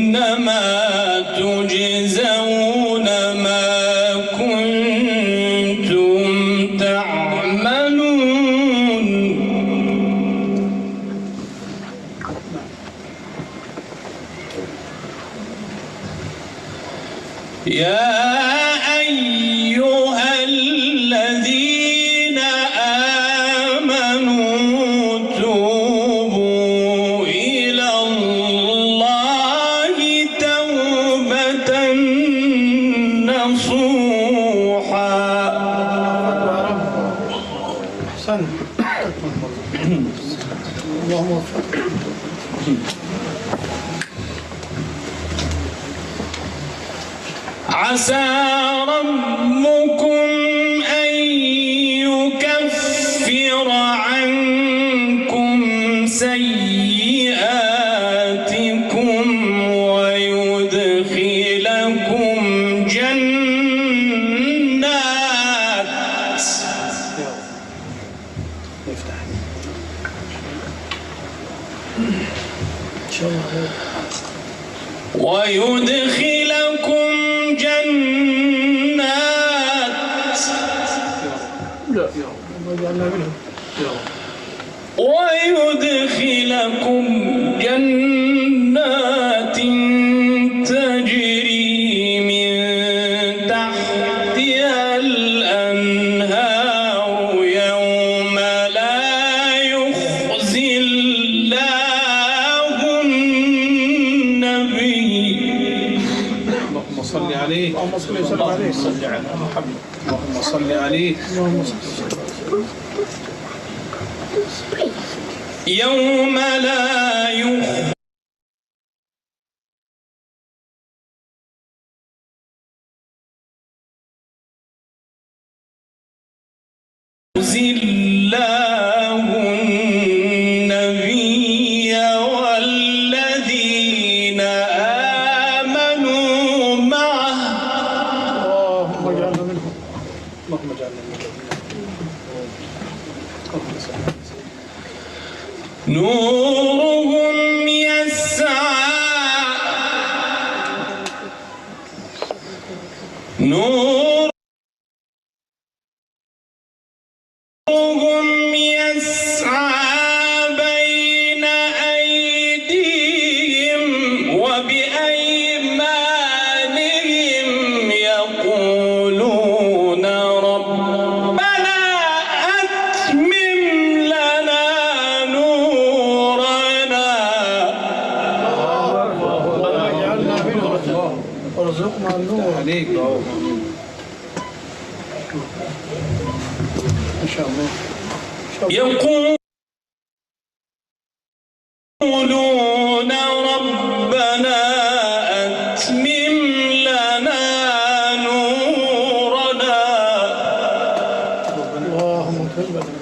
إنما تجزون ما كنتم تعملون. يا أيها الذين آمنوا توبوا إلى الله توبة نصوحا. أحسن. اللهم وفق. عسى ربكم أن يكفر عنكم سيئاتكم ويدخلكم جنات ويدخلكم جنات تجري من تحتها الأنهار يوم لا يخزي الله النبي. اللهم صل عليه. اللهم صل وسلم عليه. صل على محمد. اللهم صل عليه. اللهم صل يوم لا يخزي الله النبي والذين آمنوا معه. اللهم اجعلنا منهم. اللهم اجعلنا منهم. نورهم يسعى بين أيديهم وبأيمانهم يقولون ربنا أتمم لنا نورنا. اللهم اجعلنا منهم. وارزقنا النور عليك. إن شاء الله. يقولون ربنا أتمم لنا نورنا. اللهم اغفر لنا.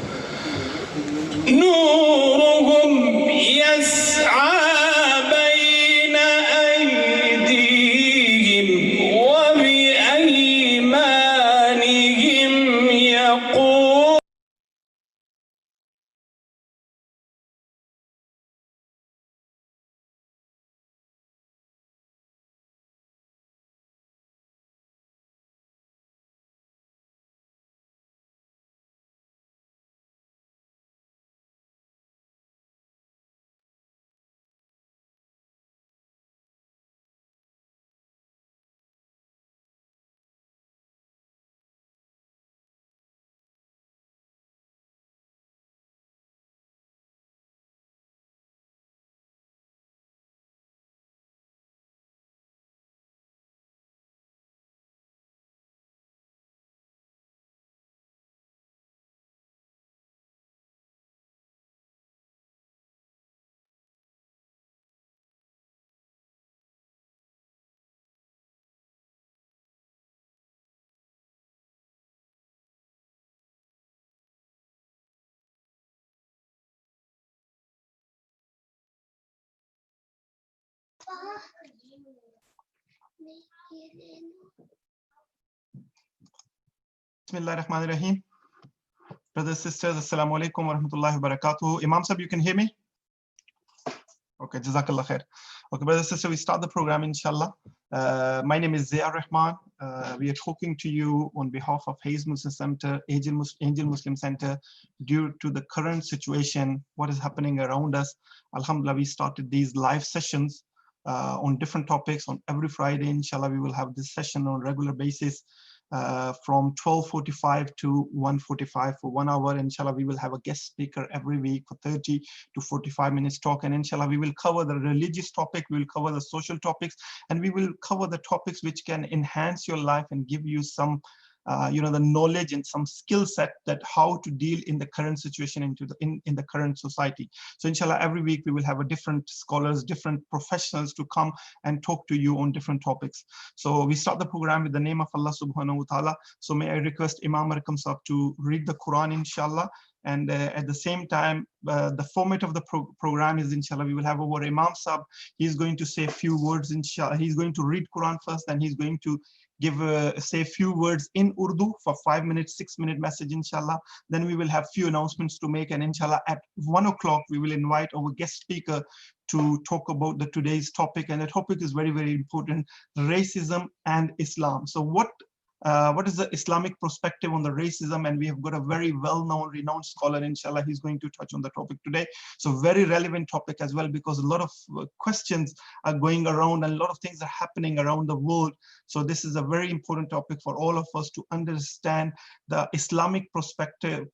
نورهم يسعى بين أيديهم وبأيمانهم يقول بسم الله الرحمن الرحيم. Brothers, sisters, Assalamu alaikum wa rahmatullahi wa barakatuh. Imam Sahib, you can hear me? Okay, Jazakallah khair. Okay, brothers, sisters, we start the program, inshallah. My name is Zia Rahman. We are talking to you on behalf of Hayes Muslim Center, Angel Muslim Center, due to the current situation, what is happening around us. Alhamdulillah, we started these live sessions on different topics on every Friday. Inshallah, we will have this session on regular basis. From 12:45 to 1:45 for 1 hour. Inshallah, we will have a guest speaker every week for 30 to 45 minutes talk. And inshallah, we will cover the religious topic, we will cover the social topics, and we will cover the topics which can enhance your life and give you some the knowledge and some skill set that how to deal in the current situation in the current society. So inshallah, every week we will have a different scholars, different professionals to come and talk to you on different topics. So we start the program with the name of Allah subhanahu wa ta'ala. So may I request Imam Arkam Sahib to read the Quran, inshallah. And at the same time, the format of the program is, inshallah, we will have our Imam Sahib. He's going to say a few words, inshallah. He's going to read Quran first, and he's going to say a few words in Urdu for 5 minutes, 6-minute message, inshallah. Then we will have few announcements to make, and inshallah at 1 o'clock we will invite our guest speaker to talk about today's topic. And the topic is very, very important: racism and Islam. So what is the Islamic perspective on the racism? And we have got a very well-known, renowned scholar, inshallah. He's going to touch on the topic today. So very relevant topic as well, because a lot of questions are going around and a lot of things are happening around the world. So this is a very important topic for all of us to understand the Islamic perspective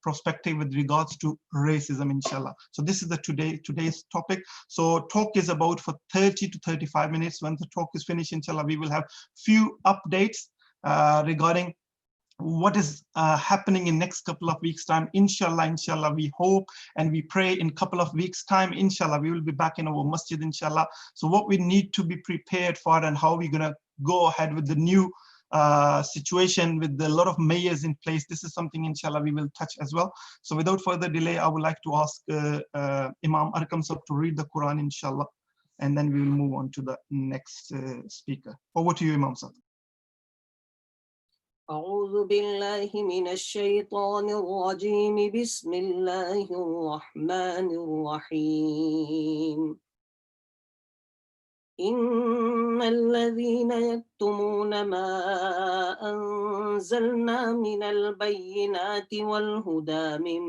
with regards to racism, inshallah. So this is the today's topic. So talk is about for 30 to 35 minutes. When the talk is finished, inshallah, we will have few updates regarding what is happening in next couple of weeks time. Inshallah, we hope and we pray in couple of weeks time, inshallah, we will be back in our masjid, inshallah. So what we need to be prepared for and how we're gonna go ahead with the new situation with a lot of mayors in place, this is something, inshallah, we will touch as well. So without further delay, I would like to ask Imam Arkam Sahib to read the Quran, inshallah, and then we will move on to the next speaker. Over to you, Imam Sahib. أعوذ بالله من الشيطان الرجيم بسم الله الرحمن الرحيم إن الذين يكتمون ما أنزلنا من البينات والهدى من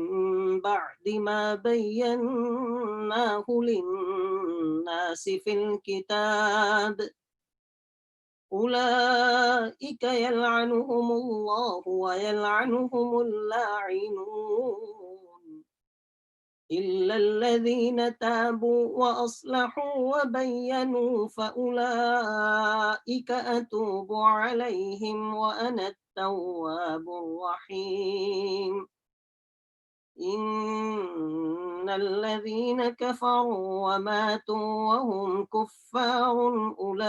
بعد ما بيناه للناس في الكتاب أولئك يلعنهم الله ويلعنهم اللاعنون إلا الذين تابوا وأصلحوا وبينوا فأولئك أتوب عليهم وأنا التواب الرحيم إن الذين كفروا وماتوا وهم كفار أولئك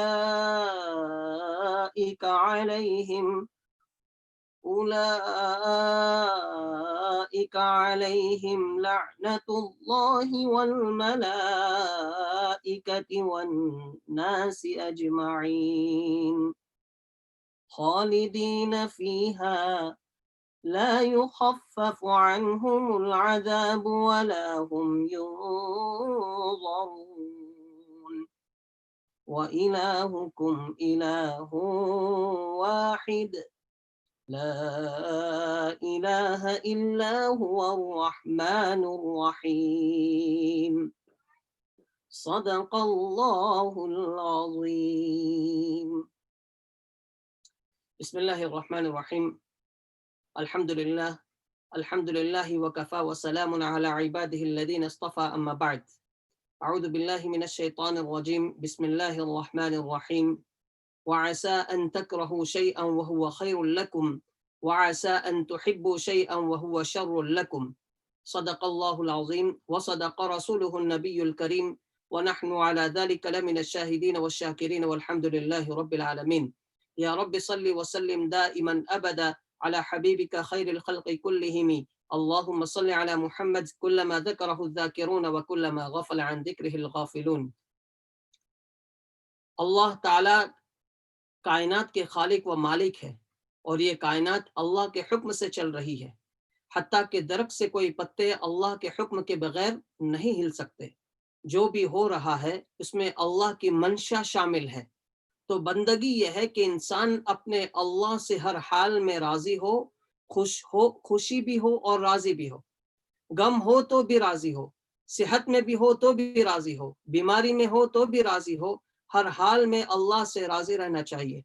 عليهم لعنة الله والملائكة والناس أجمعين خالدين فيها لا يخفف عنهم العذاب ولا هم ينظرون وإلهكم إله واحد لا إله إلا هو الرحمن الرحيم صدق الله العظيم بسم الله الرحمن الرحيم الحمد لله وكفى وسلام على عباده الذين اصطفى أما بعد أعوذ بالله من الشيطان الرجيم بسم الله الرحمن الرحيم وعسى أن تكرهوا شيئا وهو خير لكم وعسى أن تحبوا شيئا وهو شر لكم صدق الله العظيم وصدق رسوله النبي الكريم ونحن على ذلك لمن الشاهدين والشاكرين والحمد لله رب العالمين يا رب صل وسلم دائما أبدا على حبيبك خير الخلق كلهم اللهم صل على محمد كلما ذكره الذاكرون وكلما غفل عن ذكره الغافلون अल्लाह ताला कायनात के खालिक व मालिक है और ये कायनात अल्लाह के हुक्म से चल रही है حتیٰ کہ درخت سے کوئی پتے اللہ کے حکم کے بغیر نہیں ہل سکتے. جو بھی ہو رہا ہے اس میں اللہ کی منشا شامل ہے. تو بندگی یہ ہے کہ انسان اپنے اللہ سے ہر حال میں راضی ہو، خوشی بھی ہو اور راضی بھی ہو. غم ہو تو بھی راضی ہو، صحت میں بھی ہو تو بھی راضی ہو، بیماری میں ہو تو بھی راضی ہو. ہر حال میں اللہ سے راضی رہنا چاہیے.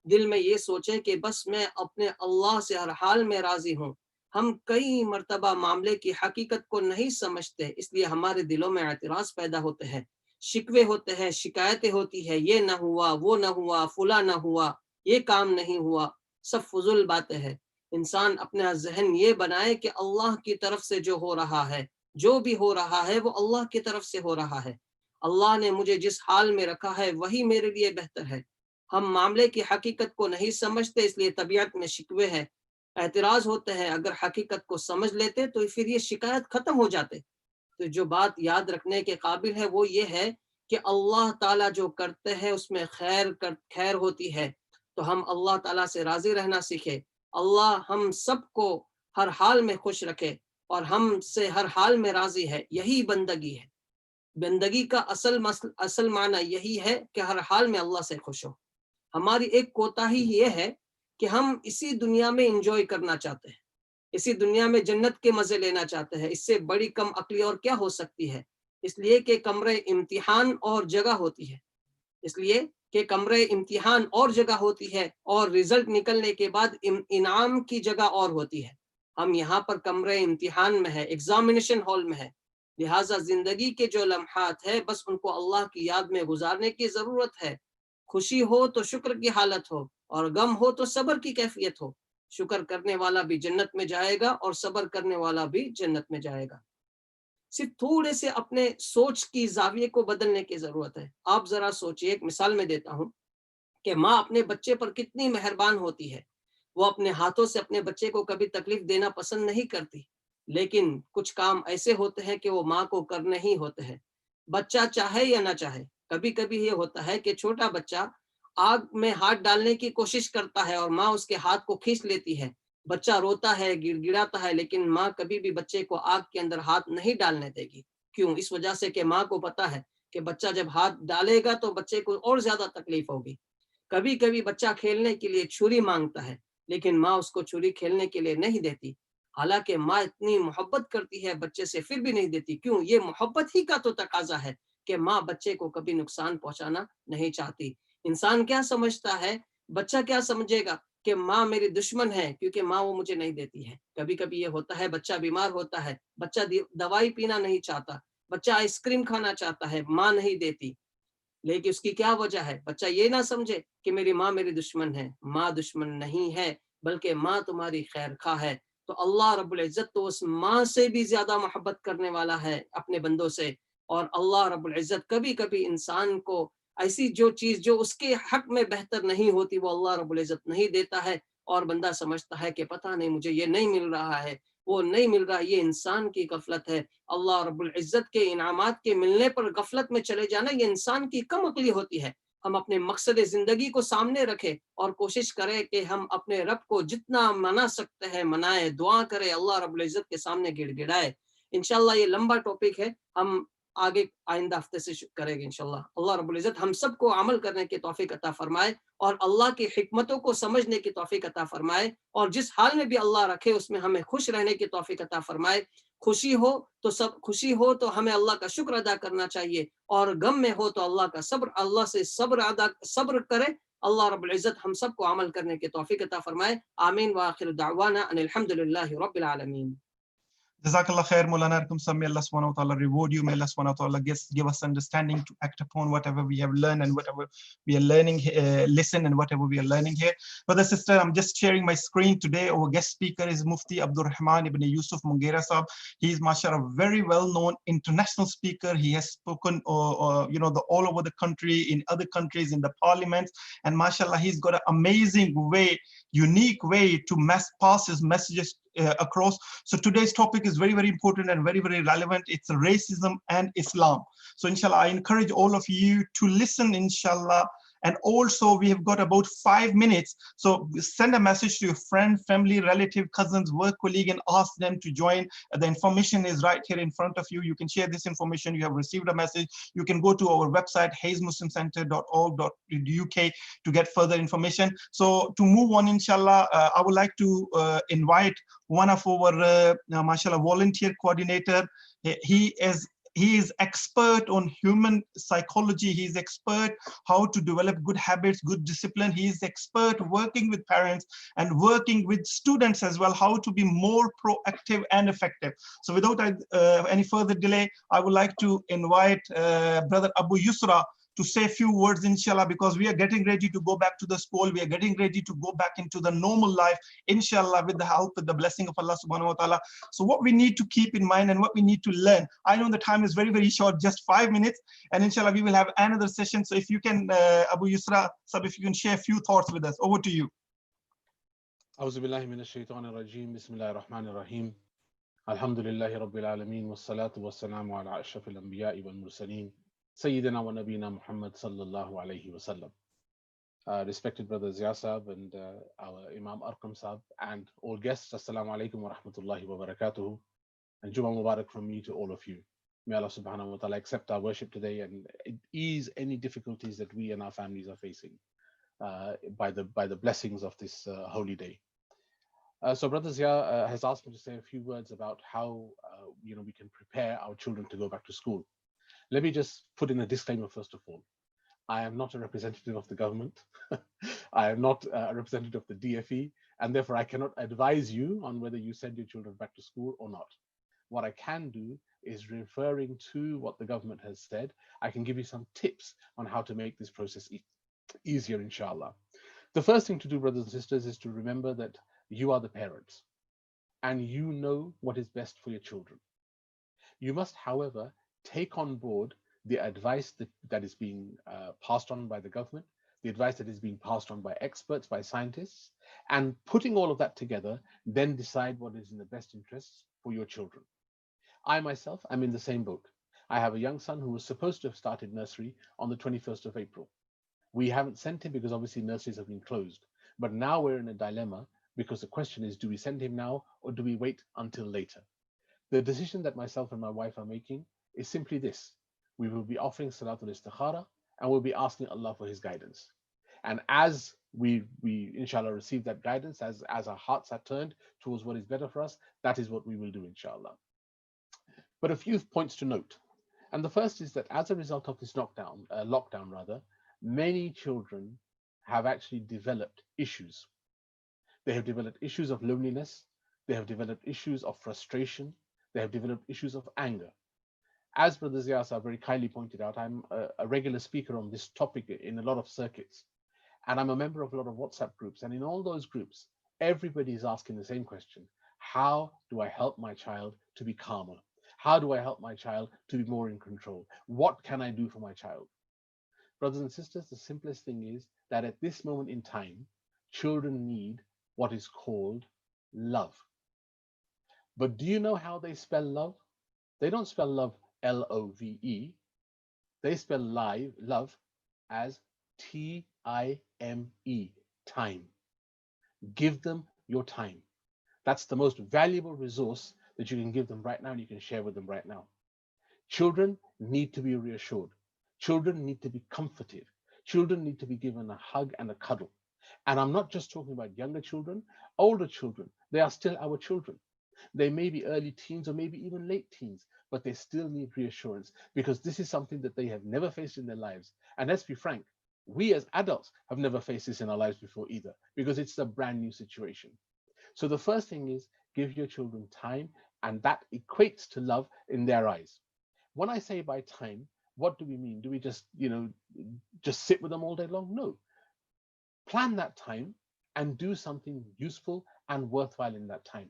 دل میں یہ سوچے کہ بس میں اپنے اللہ سے ہر حال میں راضی ہوں. ہم کئی مرتبہ معاملے کی حقیقت کو نہیں سمجھتے، اس لیے ہمارے دلوں میں اعتراض پیدا ہوتے ہیں، شکوے ہوتے ہیں، شکایتیں ہوتی ہے، یہ نہ ہوا، وہ نہ ہوا، فلاں نہ ہوا، یہ کام نہیں ہوا. سب فضول باتیں ہیں. انسان اپنا ذہن یہ بنائے کہ اللہ کی طرف سے جو ہو رہا ہے، جو بھی ہو رہا ہے وہ اللہ کی طرف سے ہو رہا ہے. اللہ نے مجھے جس حال میں رکھا ہے وہی میرے لیے بہتر ہے. ہم معاملے کی حقیقت کو نہیں سمجھتے، اس لیے طبیعت میں شکوے ہیں، اعتراض ہوتے ہیں. اگر حقیقت کو سمجھ لیتے تو پھر یہ شکایت ختم ہو جاتے. تو جو بات یاد رکھنے کے قابل ہے وہ یہ ہے کہ اللہ تعالیٰ جو کرتے ہیں اس میں خیر ہوتی ہے. تو ہم اللہ تعالیٰ سے راضی رہنا سیکھے. اللہ ہم سب کو ہر حال میں خوش رکھے اور ہم سے ہر حال میں راضی ہے. یہی بندگی ہے. بندگی کا اصل معنی یہی ہے کہ ہر حال میں اللہ سے خوش ہو. ہماری ایک کوتاہی یہ ہے کہ ہم اسی دنیا میں انجوائے کرنا چاہتے ہیں، اسی دنیا میں جنت کے مزے لینا چاہتے ہیں. اس سے بڑی کم عقلی اور کیا ہو سکتی ہے؟ اس لیے کہ کمرے امتحان اور جگہ ہوتی ہے، اس لیے کہ کمرے امتحان اور جگہ ہوتی ہے اور رزلٹ نکلنے کے بعد انعام کی جگہ اور ہوتی ہے. ہم یہاں پر کمرے امتحان میں ہے، ایگزامینیشن ہال میں ہے. لہٰذا زندگی کے جو لمحات ہے بس ان کو اللہ کی یاد میں گزارنے کی ضرورت ہے. خوشی ہو تو شکر کی حالت ہو اور غم ہو تو صبر کی کیفیت ہو. شکر کرنے والا بھی جنت میں جائے گا اور صبر کرنے والا بھی جنت میں جائے گا. صرف تھوڑے سے اپنے سوچ کی زاویے کو بدلنے کی ضرورت ہے. آپ ذرا سوچئے، ایک مثال میں دیتا ہوں کہ ماں اپنے بچے پر کتنی مہربان ہوتی ہے. وہ اپنے ہاتھوں سے اپنے بچے کو کبھی تکلیف دینا پسند نہیں کرتی، لیکن کچھ کام ایسے ہوتے ہیں کہ وہ ماں کو کرنے ہی ہوتے ہیں، بچہ چاہے یا نہ چاہے. کبھی کبھی یہ ہوتا ہے کہ چھوٹا بچہ آگ میں ہاتھ ڈالنے کی کوشش کرتا ہے اور ماں اس کے ہاتھ کو کھینچ لیتی ہے. بچہ روتا ہے، گڑ گڑاتا ہے، لیکن ماں کبھی بھی بچے کو آگ کے اندر ہاتھ نہیں ڈالنے دے گی. کیوں؟ اس وجہ سے کہ ماں کو پتا ہے کہ بچہ جب ہاتھ ڈالے گا تو بچے کو اور زیادہ تکلیف ہوگی. کبھی کبھی بچہ کھیلنے کے لیے چھری مانگتا ہے، لیکن ماں اس کو چھری کھیلنے کے لیے نہیں دیتی. حالانکہ ماں اتنی محبت کرتی ہے بچے سے، پھر بھی نہیں دیتی. کیوں؟ یہ محبت ہی کا تو تقاضا ہے کہ ماں بچے کو کبھی نقصان پہنچانا نہیں چاہتی. انسان کیا سمجھتا ہے، بچہ کیا سمجھے گا کہ ماں میری دشمن ہے کیونکہ ماں وہ مجھے نہیں دیتی ہے. کبھی کبھی یہ ہوتا ہے بچہ بیمار ہوتا ہے، بچہ دوائی پینا نہیں چاہتا، بچہ آئس کریم کھانا چاہتا ہے، ماں نہیں دیتی. لیکن اس کی کیا وجہ ہے؟ بچہ یہ نہ سمجھے کہ میری ماں میری دشمن ہے. ماں دشمن نہیں ہے، بلکہ ماں تمہاری خیر خواہ ہے. تو اللہ رب العزت تو اس ماں سے بھی زیادہ محبت کرنے والا ہے اپنے بندوں سے. اور اللہ رب العزت کبھی کبھی انسان کو ایسی جو چیز جو اس کے حق میں بہتر نہیں ہوتی وہ اللہ رب العزت نہیں دیتا ہے، اور بندہ سمجھتا ہے کہ پتہ نہیں مجھے یہ نہیں مل رہا ہے، وہ نہیں مل رہا. یہ انسان کی غفلت ہے. اللہ رب العزت کے انعامات کے ملنے پر غفلت میں چلے جانا یہ انسان کی کم عقلی ہوتی ہے. ہم اپنے مقصد زندگی کو سامنے رکھیں اور کوشش کریں کہ ہم اپنے رب کو جتنا منا سکتے ہیں منائے، دعا کرے، اللہ رب العزت کے سامنے گڑ گڑائے. انشاءاللہ یہ لمبا ٹاپک ہے، ہم آگے آئندہ ہفتے سے کریں گے انشاءاللہ. اللہ رب العزت ہم سب کو عمل کرنے کی توفیق عطا فرمائے اور اللہ کی حکمتوں کو سمجھنے کی توفیق عطا فرمائے، اور جس حال میں بھی اللہ رکھے اس میں ہمیں خوش رہنے کی توفیق عطا فرمائے. خوشی ہو تو ہمیں اللہ کا شکر ادا کرنا چاہیے، اور غم میں ہو تو اللہ سے صبر کرے. اللہ رب العزت ہم سب کو عمل کرنے کی توفیق عطا فرمائے. آمین وآخر دعوانا ان الحمدللہ رب العالمین. Jazakallah khair, Maulana Arqam Sahab. May Allah subhanahu wa ta'ala reward you. May Allah subhanahu wa ta'ala give us understanding to act upon whatever we have learned and whatever we are learning, listen and whatever we are learning here. Brother, sister, I'm just sharing my screen today. Our guest speaker is Mufti Abdul Rahman ibn Yusuf Mungera Sahab. He is, mashallah, a very well-known international speaker. He has spoken, all over the country, in other countries, in the parliaments. And mashallah, he's got an amazing way, unique way to pass his messages across. So today's topic is very, very important and very, very relevant. It's racism and Islam. So inshallah, I encourage all of you to listen, inshallah, And also we have got about 5 minutes. So send a message to your friend, family, relative, cousins, work colleague, and ask them to join. The information is right here in front of you. You can share this information. You have received a message. You can go to our website, haysmuslimcenter.org.uk to get further information. So to move on, inshallah, I would like to invite one of our, mashallah, volunteer coordinator. He is expert on human psychology. He is expert how to develop good habits, good discipline. He is expert working with parents and working with students as well, how to be more proactive and effective. So without any further delay, I would like to invite Brother Abu Yusra to say a few words, inshallah, because we are getting ready to go back to the school. We are getting ready to go back into the normal life, inshallah, with the help, with the blessing of Allah subhanahu wa ta'ala. So what we need to keep in mind and what we need to learn, I know the time is very, very short, just 5 minutes, and inshallah, we will have another session. So if you can, Abu Yusra, Sab, if you can share a few thoughts with us, over to you. أعوذ بالله من الشيطان الرجيم بسم الله الرحمن الرحيم الحمد لله رب العالمين والصلاة والسلام على أشرف الأنبياء والمرسلين Sayyidina wa Nabina Muhammad sallallahu alayhi wa sallam. Respected brothers Yasab and our Imam Arqam Sab and all guests, Assalamu alaikum wa rahmatullahi wa barakatuhu. And Jummah Mubarak from me to all of you. May Allah subhanahu wa ta'ala accept our worship today and ease any difficulties that we and our families are facing by the blessings of this holy day. So Brother Zia has asked me to say a few words about how we can prepare our children to go back to school. Let me just put in a disclaimer first of all. I am not a representative of the government. I am not a representative of the DFE, and therefore I cannot advise you on whether you send your children back to school or not. What I can do is, referring to what the government has said, I can give you some tips on how to make this process easier, inshallah. The first thing to do, brothers and sisters, is to remember that you are the parents and you know what is best for your children. You must, however, take on board the advice that is being passed on by the government, the advice that is being passed on by experts, by scientists, and putting all of that together, then decide what is in the best interests for your children. I myself am in the same boat. I have a young son who was supposed to have started nursery on the 21st of April. We haven't sent him because obviously nurseries have been closed. But now we're in a dilemma because the question is, do we send him now or do we wait until later? The decision that myself and my wife are making is simply this. We will be offering Salatul Istikhara and we'll be asking Allah for his guidance. And as we inshallah receive that guidance, as our hearts are turned towards what is better for us, that is what we will do, inshallah. But a few points to note. And the first is that as a result of this lockdown, many children have actually developed issues. They have developed issues of loneliness. They have developed issues of frustration. They have developed issues of anger. As Brother Ziyasa very kindly pointed out, I'm a regular speaker on this topic in a lot of circuits. And I'm a member of a lot of WhatsApp groups. And in all those groups, everybody is asking the same question. How do I help my child to be calmer? How do I help my child to be more in control? What can I do for my child? Brothers and sisters, the simplest thing is that at this moment in time, children need what is called love. But do you know how they spell love? They don't spell love L-O-V-E. They spell love as T-I-M-E, time. Give them your time. That's the most valuable resource that you can give them right now and you can share with them right now. Children need to be reassured. Children need to be comforted. Children need to be given a hug and a cuddle. And I'm not just talking about younger children, older children. They are still our children. They may be early teens or maybe even late teens, but they still need reassurance because this is something that they have never faced in their lives. And let's be frank, we as adults have never faced this in our lives before either, because it's a brand new situation. So the first thing is give your children time, and that equates to love in their eyes. When I say by time, what do we mean? Do we just sit with them all day long? No. Plan that time and do something useful and worthwhile in that time.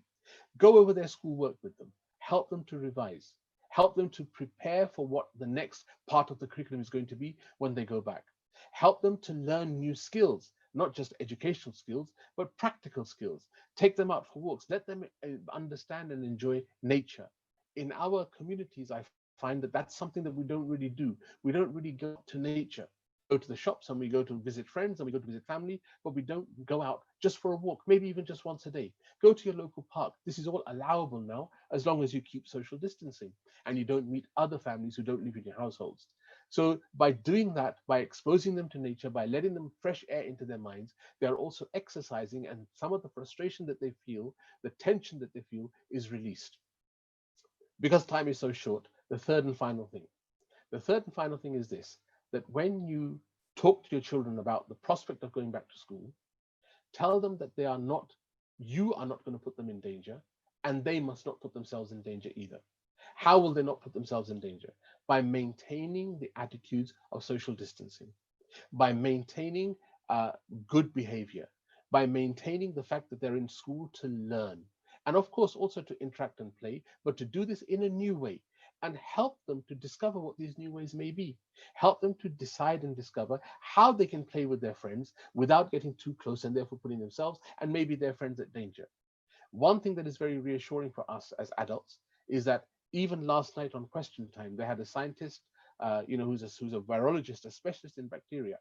Go over their schoolwork with them, help them to revise, help them to prepare for what the next part of the curriculum is going to be when they go back. Help them to learn new skills, not just educational skills, but practical skills. Take them out for walks, let them understand and enjoy nature. In our communities, I find that that's something that we don't really do. We don't really go to nature. go to the shops and we go to visit friends and we go to visit family, but we don't go out just for a walk, maybe even just once a day. Go to your local park. This is all allowable now, as long as you keep social distancing and you don't meet other families who don't live in your households. So by doing that, by exposing them to nature, by letting them fresh air into their minds, they are also exercising, and some of the frustration that they feel, the tension that they feel is released. Because time is so short, the third and final thing is this, that when you talk to your children about the prospect of going back to school, tell them that you are not going to put them in danger, and they must not put themselves in danger either. How will they not put themselves in danger? By maintaining the attitudes of social distancing, by maintaining good behavior, by maintaining the fact that they're in school to learn, and of course also to interact and play, but to do this in a new way, and help them to discover what these new ways may be. Help them to decide and discover how they can play with their friends without getting too close and therefore putting themselves and maybe their friends at danger. One thing that is very reassuring for us as adults is that even last night on Question Time, they had a scientist, who's a virologist, a specialist in bacteria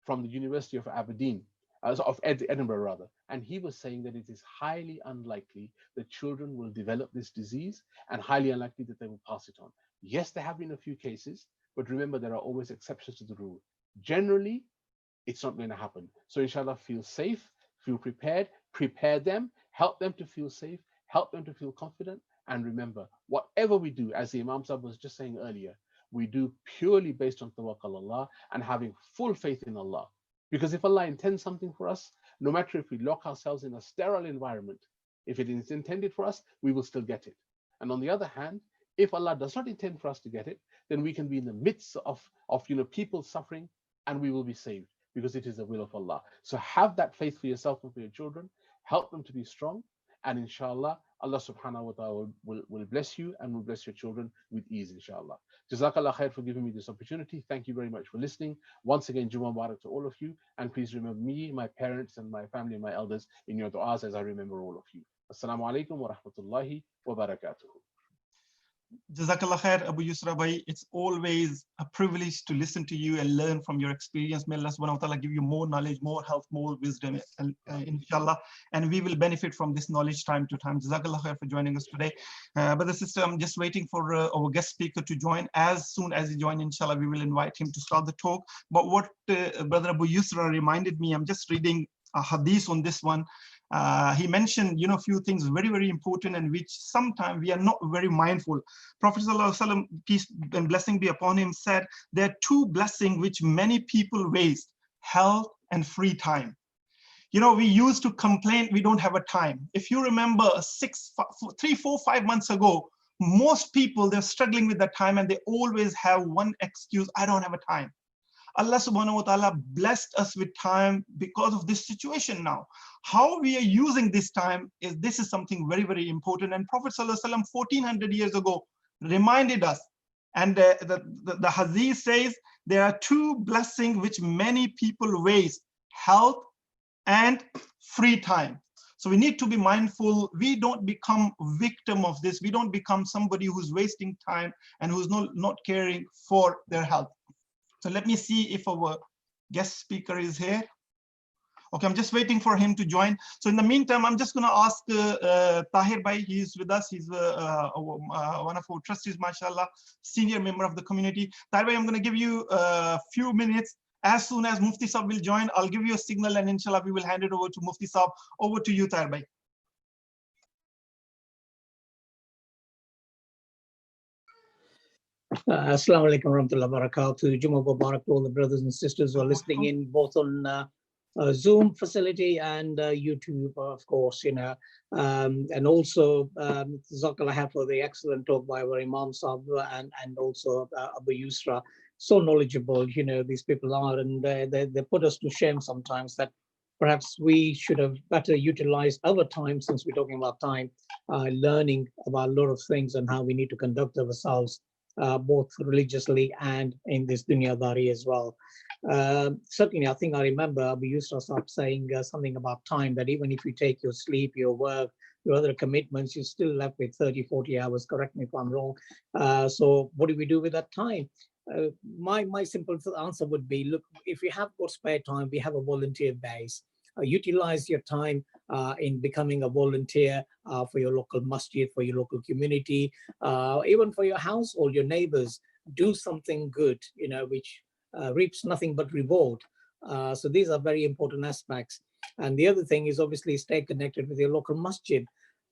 from the University of Aberdeen, Edinburgh rather, and he was saying that it is highly unlikely that children will develop this disease and highly unlikely that they will pass it on. Yes, there have been a few cases, but remember there are always exceptions to the rule. Generally, it's not going to happen. So inshallah, feel safe, feel prepared, prepare them, help them to feel safe, help them to feel confident, and remember, whatever we do, as the Imam Sahib was just saying earlier, we do purely based on tawakkul Allah and having full faith in Allah. Because if Allah intends something for us, no matter if we lock ourselves in a sterile environment, if it is intended for us, we will still get it. And on the other hand, if Allah does not intend for us to get it, then we can be in the midst of people suffering and we will be saved because it is the will of Allah. So have that faith for yourself and for your children, help them to be strong, and inshallah, Allah subhanahu wa ta'ala will bless you and will bless your children with ease, inshallah. Jazakallah khair for giving me this opportunity. Thank you very much for listening. Once again, Jummah Mubarak to all of you. And please remember me, my parents, and my family, and my elders in your du'as as I remember all of you. Assalamu alaikum wa rahmatullahi wa barakatuh. Jazakallah khair, Abu Yusra Bhai. It's always a privilege to listen to you and learn from your experience. May Allah subhanahu wa ta'ala give you more knowledge, more health, more wisdom, inshallah. And we will benefit from this knowledge time to time. Jazakallah khair for joining us today. Brother, sister, I'm just waiting for our guest speaker to join. As soon as he joins, inshallah, we will invite him to start the talk. But what Brother Abu Yusra reminded me, I'm just reading a hadith on this one. He mentioned, a few things very, very important and which sometimes we are not very mindful. Prophet ﷺ, peace and blessing be upon him, said there are two blessings which many people waste: health and free time. We used to complain we don't have a time. If you remember 3, 4, 5 months ago, most people, they're struggling with the time and they always have one excuse: I don't have a time. Allah subhanahu wa ta'ala blessed us with time because of this situation now. How we are using this time is something very, very important. And Prophet ﷺ 1400 years ago reminded us. And the hadith says there are two blessings which many people waste: health and free time. So we need to be mindful. We don't become victim of this. We don't become somebody who's wasting time and who's not caring for their health. So let me see if our guest speaker is here. Okay, I'm just waiting for him to join. So in the meantime, I'm just going to ask Tahir Bhai. He's with us. He's one of our trustees, mashallah, senior member of the community. Tahir Bhai, I'm going to give you a few minutes. As soon as Mufti Saab will join, I'll give you a signal and inshallah, we will hand it over to Mufti Saab. Over to you, Tahir Bhai. Assalamu alaikum warahmatullahi wabarakatuh. Jummah Mubarak to all the brothers and sisters who are listening in both on Zoom facility and YouTube, of course, and also Jazakallah for the excellent talk by our Imam Sahib and also Abu Yusra. So knowledgeable, these people are, and they put us to shame sometimes that perhaps we should have better utilized our time, since we're talking about time, learning about a lot of things and how we need to conduct ourselves, both religiously and in this dunyadari as well. Certainly, I think I remember Abu Yusra saying something about time, that even if you take your sleep, your work, your other commitments, you're still left with 30, 40 hours, correct me if I'm wrong. So what do we do with that time? My simple answer would be, look, if you have got spare time, we have a volunteer base. Utilize your time in becoming a volunteer for your local masjid, for your local community, even for your household, your neighbors. Do something good, which reaps nothing but reward. So these are very important aspects. And the other thing is obviously stay connected with your local masjid.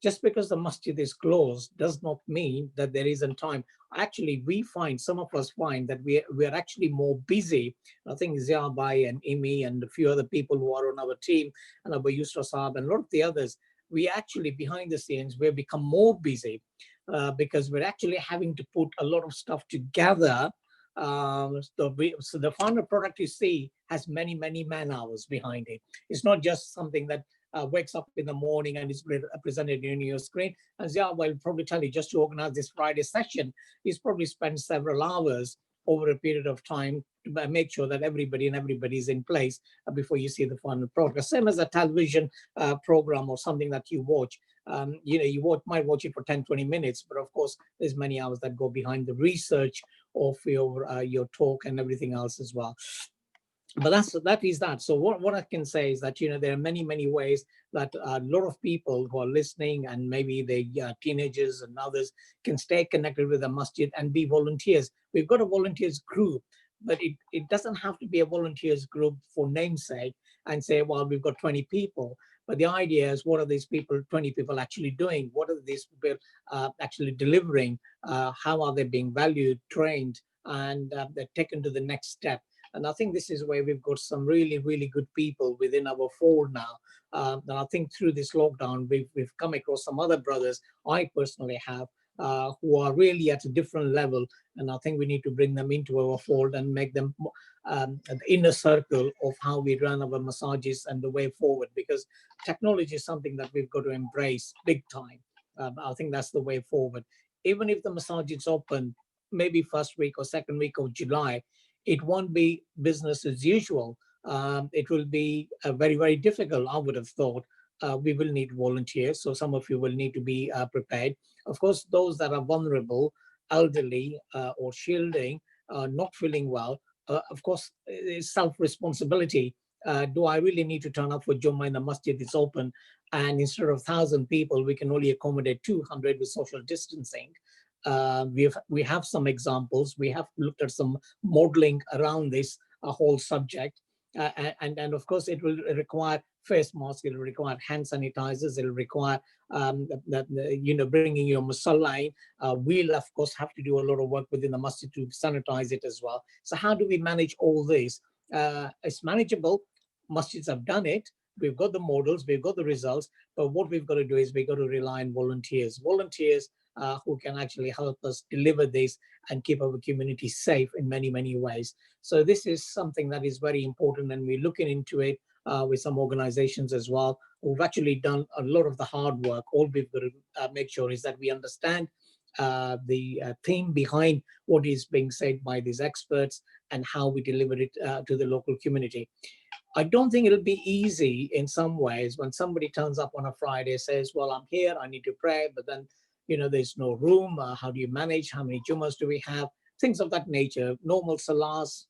Just because the masjid is closed does not mean that there isn't time. Actually, some of us find that we're actually more busy. I think Zia Bhai and Imi and a few other people who are on our team, and Abu Yusra Saab and a lot of the others, we actually behind the scenes, we've become more busy because we're actually having to put a lot of stuff together. So the final product you see has many, many man hours behind it. It's not just something that wakes up in the morning and is presented on your screen. And Zia will probably tell you, just to organize this Friday session, he's probably spent several hours over a period of time to make sure that everybody is in place before you see the final product. Same as a television program or something that you watch. You might watch it for 10, 20 minutes, but of course, there's many hours that go behind the research of your talk and everything else as well. But that is that. So what I can say is that, there are many, many ways that a lot of people who are listening, and maybe the teenagers and others, can stay connected with the masjid and be volunteers. We've got a volunteers group, but it doesn't have to be a volunteers group for namesake and say, well, we've got 20 people. But the idea is, what are these people, 20 people, actually doing? What are these people actually delivering? How are they being valued, trained, and they're taken to the next step? And I think this is where we've got some really, really good people within our fold now. And I think through this lockdown, we've come across some other brothers, I personally have, who are really at a different level. And I think we need to bring them into our fold and make them an inner circle of how we run our massages and the way forward, because technology is something that we've got to embrace big time. I think that's the way forward. Even if the massage is open, maybe first week or second week of July, it won't be business as usual. It will be very, very difficult, I would have thought. We will need volunteers, so some of you will need to be prepared. Of course, those that are vulnerable, elderly, or shielding, not feeling well, of course, it's self-responsibility. Do I really need to turn up for Jummah in the masjid is open, and instead of 1,000 people, we can only accommodate 200 with social distancing? We have some examples. We have looked at some modeling around this whole subject. And of course, it will require face masks, it will require hand sanitizers, it will require bringing your musalla in. We'll, of course, have to do a lot of work within the masjid to sanitize it as well. So how do we manage all this? It's manageable. Masjids have done it. We've got the models, we've got the results, but what we've got to do is we've got to rely on volunteers who can actually help us deliver this and keep our community safe in many, many ways. So this is something that is very important, and we're looking into it with some organizations as well, who've actually done a lot of the hard work. All we've got to make sure is that we understand the theme behind what is being said by these experts and how we deliver it to the local community. I don't think it'll be easy in some ways when somebody turns up on a Friday, says, well, I'm here, I need to pray, but then there's no room. How do you manage? How many Jummahs do we have? Things of that nature. Normal salahs,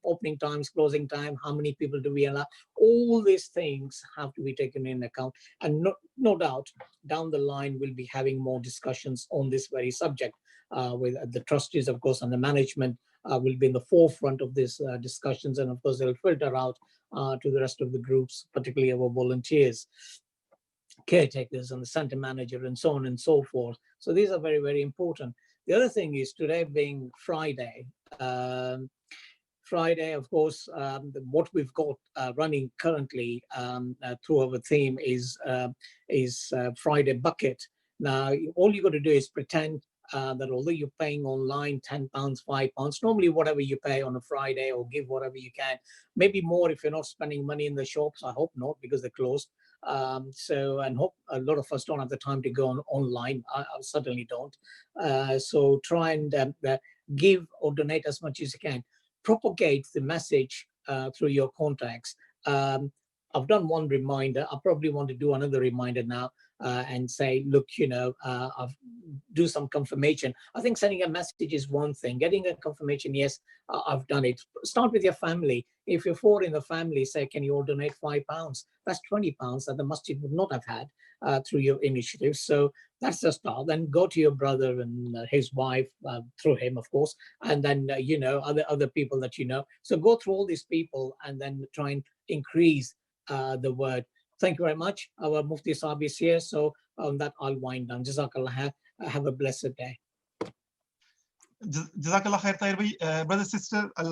opening times, closing time. How many people do we allow? All these things have to be taken in account. And no doubt, down the line, we'll be having more discussions on this very subject with the trustees, of course, and the management will be in the forefront of these discussions. And of course, they'll filter out to the rest of the groups, particularly our volunteers, caretakers and the center manager and so on and so forth. So these are very, very important. The other thing is, today being Friday, of course, what we've got running currently through our theme is Friday Bucket. Now, all you got to do is pretend that although you're paying online £10, £5, normally whatever you pay on a Friday, or give whatever you can, maybe more if you're not spending money in the shops. I hope not, because they're closed. And hope a lot of us don't have the time to go online. I certainly don't. So try and give or donate as much as you can. Propagate the message through your contacts. I've done one reminder. I probably want to do another reminder now. and say, look, do some confirmation. I think sending a message is one thing. Getting a confirmation, yes, I've done it. Start with your family. If you're 4 in the family, say, can you all donate £5? That's £20 that the masjid would not have had through your initiative. So that's the start. Then go to your brother and his wife, through him, of course, and then other people that you know. So go through all these people and then try and increase the word. Thank you very much. Our Mufti Sahib is here, so on that I'll wind down. Jazakallah. Have a blessed day. Jazakallah khair, Tahir bhai. Brother, sister, a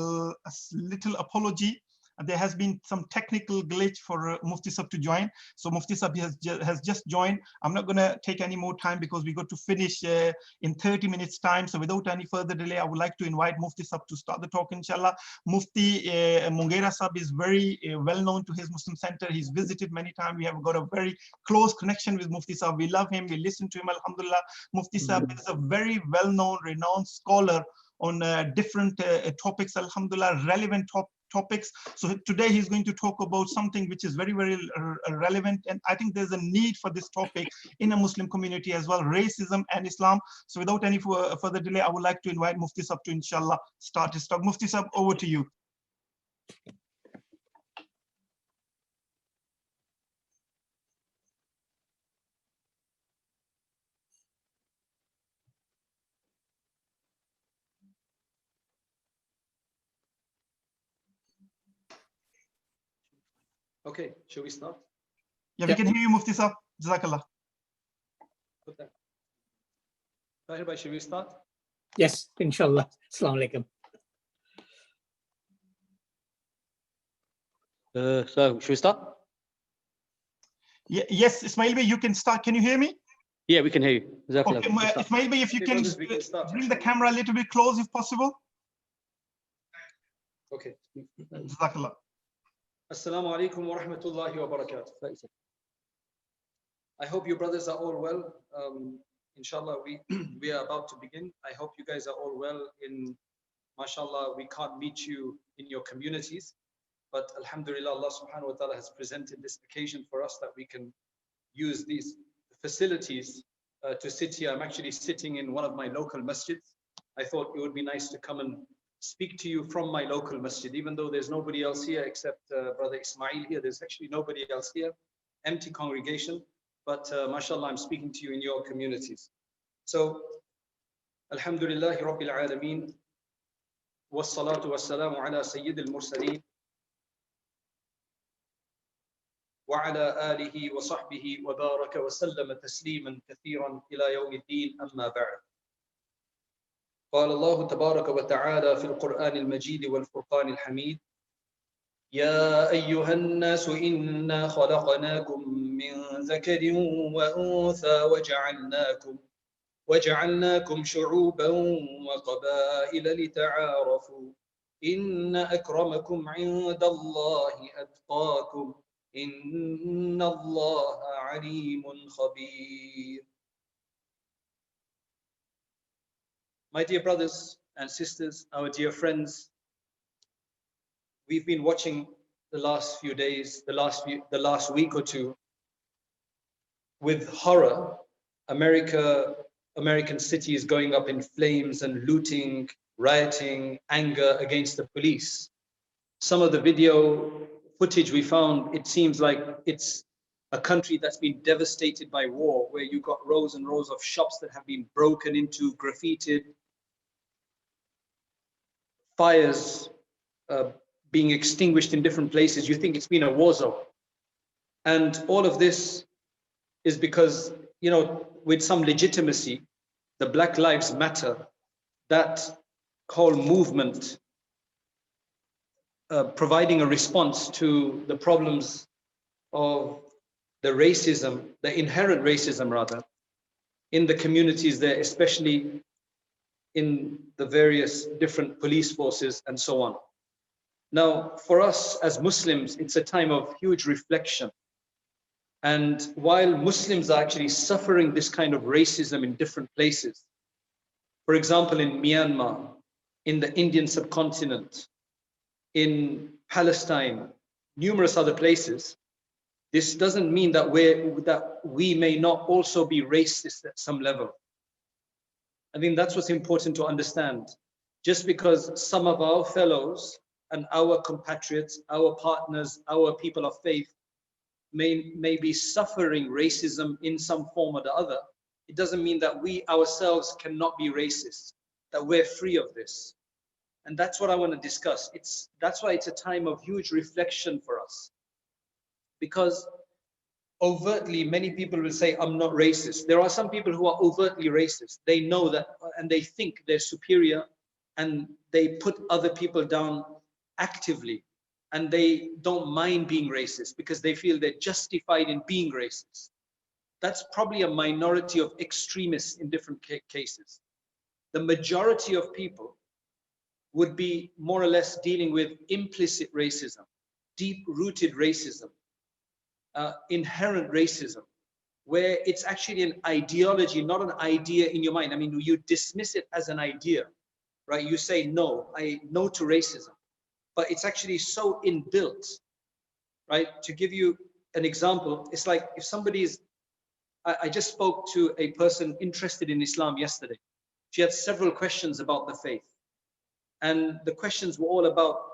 little apology. There has been some technical glitch for Mufti Sahib to join. So Mufti Sahib has just joined. I'm not going to take any more time because we got to finish in 30 minutes time. So without any further delay, I would like to invite Mufti Sahib to start the talk, inshallah. Mufti Mungera Sahib is very well known to his Muslim center. He's visited many times. We have got a very close connection with Mufti Sahib. We love him. We listen to him, alhamdulillah. Mufti Sahib is a very well-known, renowned scholar on different topics, alhamdulillah, relevant topics. So today he's going to talk about something which is very, very relevant. And I think there's a need for this topic in a Muslim community as well, racism and Islam. So without any further delay, I would like to invite Mufti Sahib to, inshallah, start his talk. Mufti Sahib, over to you. Okay, shall we start? Yeah, we can hear you, Mufti Sahib. Jazakallah. Tahir bhai, shall we start? Yes, inshallah. Assalamu alaikum. So, should we start? Yeah, yes, Ismail bhai, you can start. Can you hear me? Yeah, we can hear you. Okay, Ismail bhai, if you can bring the camera a little bit close if possible. Okay. Jazakallah. Assalamu alaikum wa rahmatullahi wa barakatuh. I hope you brothers are all well. Inshallah, we are about to begin. I hope you guys are all well. Mashallah, we can't meet you in your communities, but alhamdulillah, Allah subhanahu wa ta'ala has presented this occasion for us that we can use these facilities to sit here. I'm actually sitting in one of my local masjids. I thought it would be nice to come and speak to you from my local masjid, even though there's nobody else here except Brother Ismail here. There's actually nobody else here, empty congregation. But mashallah, I'm speaking to you in your communities. So, alhamdulillahi rabbil alameen, wassalatu wassalamu ala sayyid al-mursaleen, wa ala alihi wa sahbihi wa baraka wa sallama tasliman kathiran ila yawmi ad-din, amma ba'd. قال الله تبارك وتعالى في القرآن المجيد والفرقان الحميد يا أيها الناس إنا خلقناكم من ذكر وأنثى وجعلناكم شعوبا وقبائل لتعارفوا إن أكرمكم عند الله أتقاكم إن الله عليم خبير. My dear brothers and sisters, our dear friends, we've been watching the last few days, the last week or two, with horror. American cities going up in flames and looting, rioting, anger against the police. Some of the video footage we found, it seems like it's a country that's been devastated by war, where you've got rows and rows of shops that have been broken into, graffitied, fires being extinguished in different places. You think it's been a war zone. And all of this is because, with some legitimacy, the Black Lives Matter, that whole movement, providing a response to the problems of the racism, the inherent racism rather, in the communities there, especially in the various different police forces and so on. Now, for us as Muslims, it's a time of huge reflection. And while Muslims are actually suffering this kind of racism in different places, for example, in Myanmar, in the Indian subcontinent, in Palestine, numerous other places, This doesn't mean that we may not also be racist at some level. I think that's what's important to understand. Just because some of our fellows and our compatriots, our partners, our people of faith may be suffering racism in some form or the other, it doesn't mean that we ourselves cannot be racist, that we're free of this. And that's what I want to discuss. That's why it's a time of huge reflection for us. Because overtly, many people will say, I'm not racist. There are some people who are overtly racist. They know that, and they think they're superior, and they put other people down actively, and they don't mind being racist because they feel they're justified in being racist. That's probably a minority of extremists in different cases. The majority of people would be more or less dealing with implicit racism, deep-rooted racism, inherent racism, where it's actually an ideology, not an idea in your mind. I mean, you dismiss it as an idea, right? You say, no to racism, but it's actually so inbuilt, right? To give you an example, it's like if somebody's, I just spoke to a person interested in Islam yesterday. She had several questions about the faith. And the questions were all about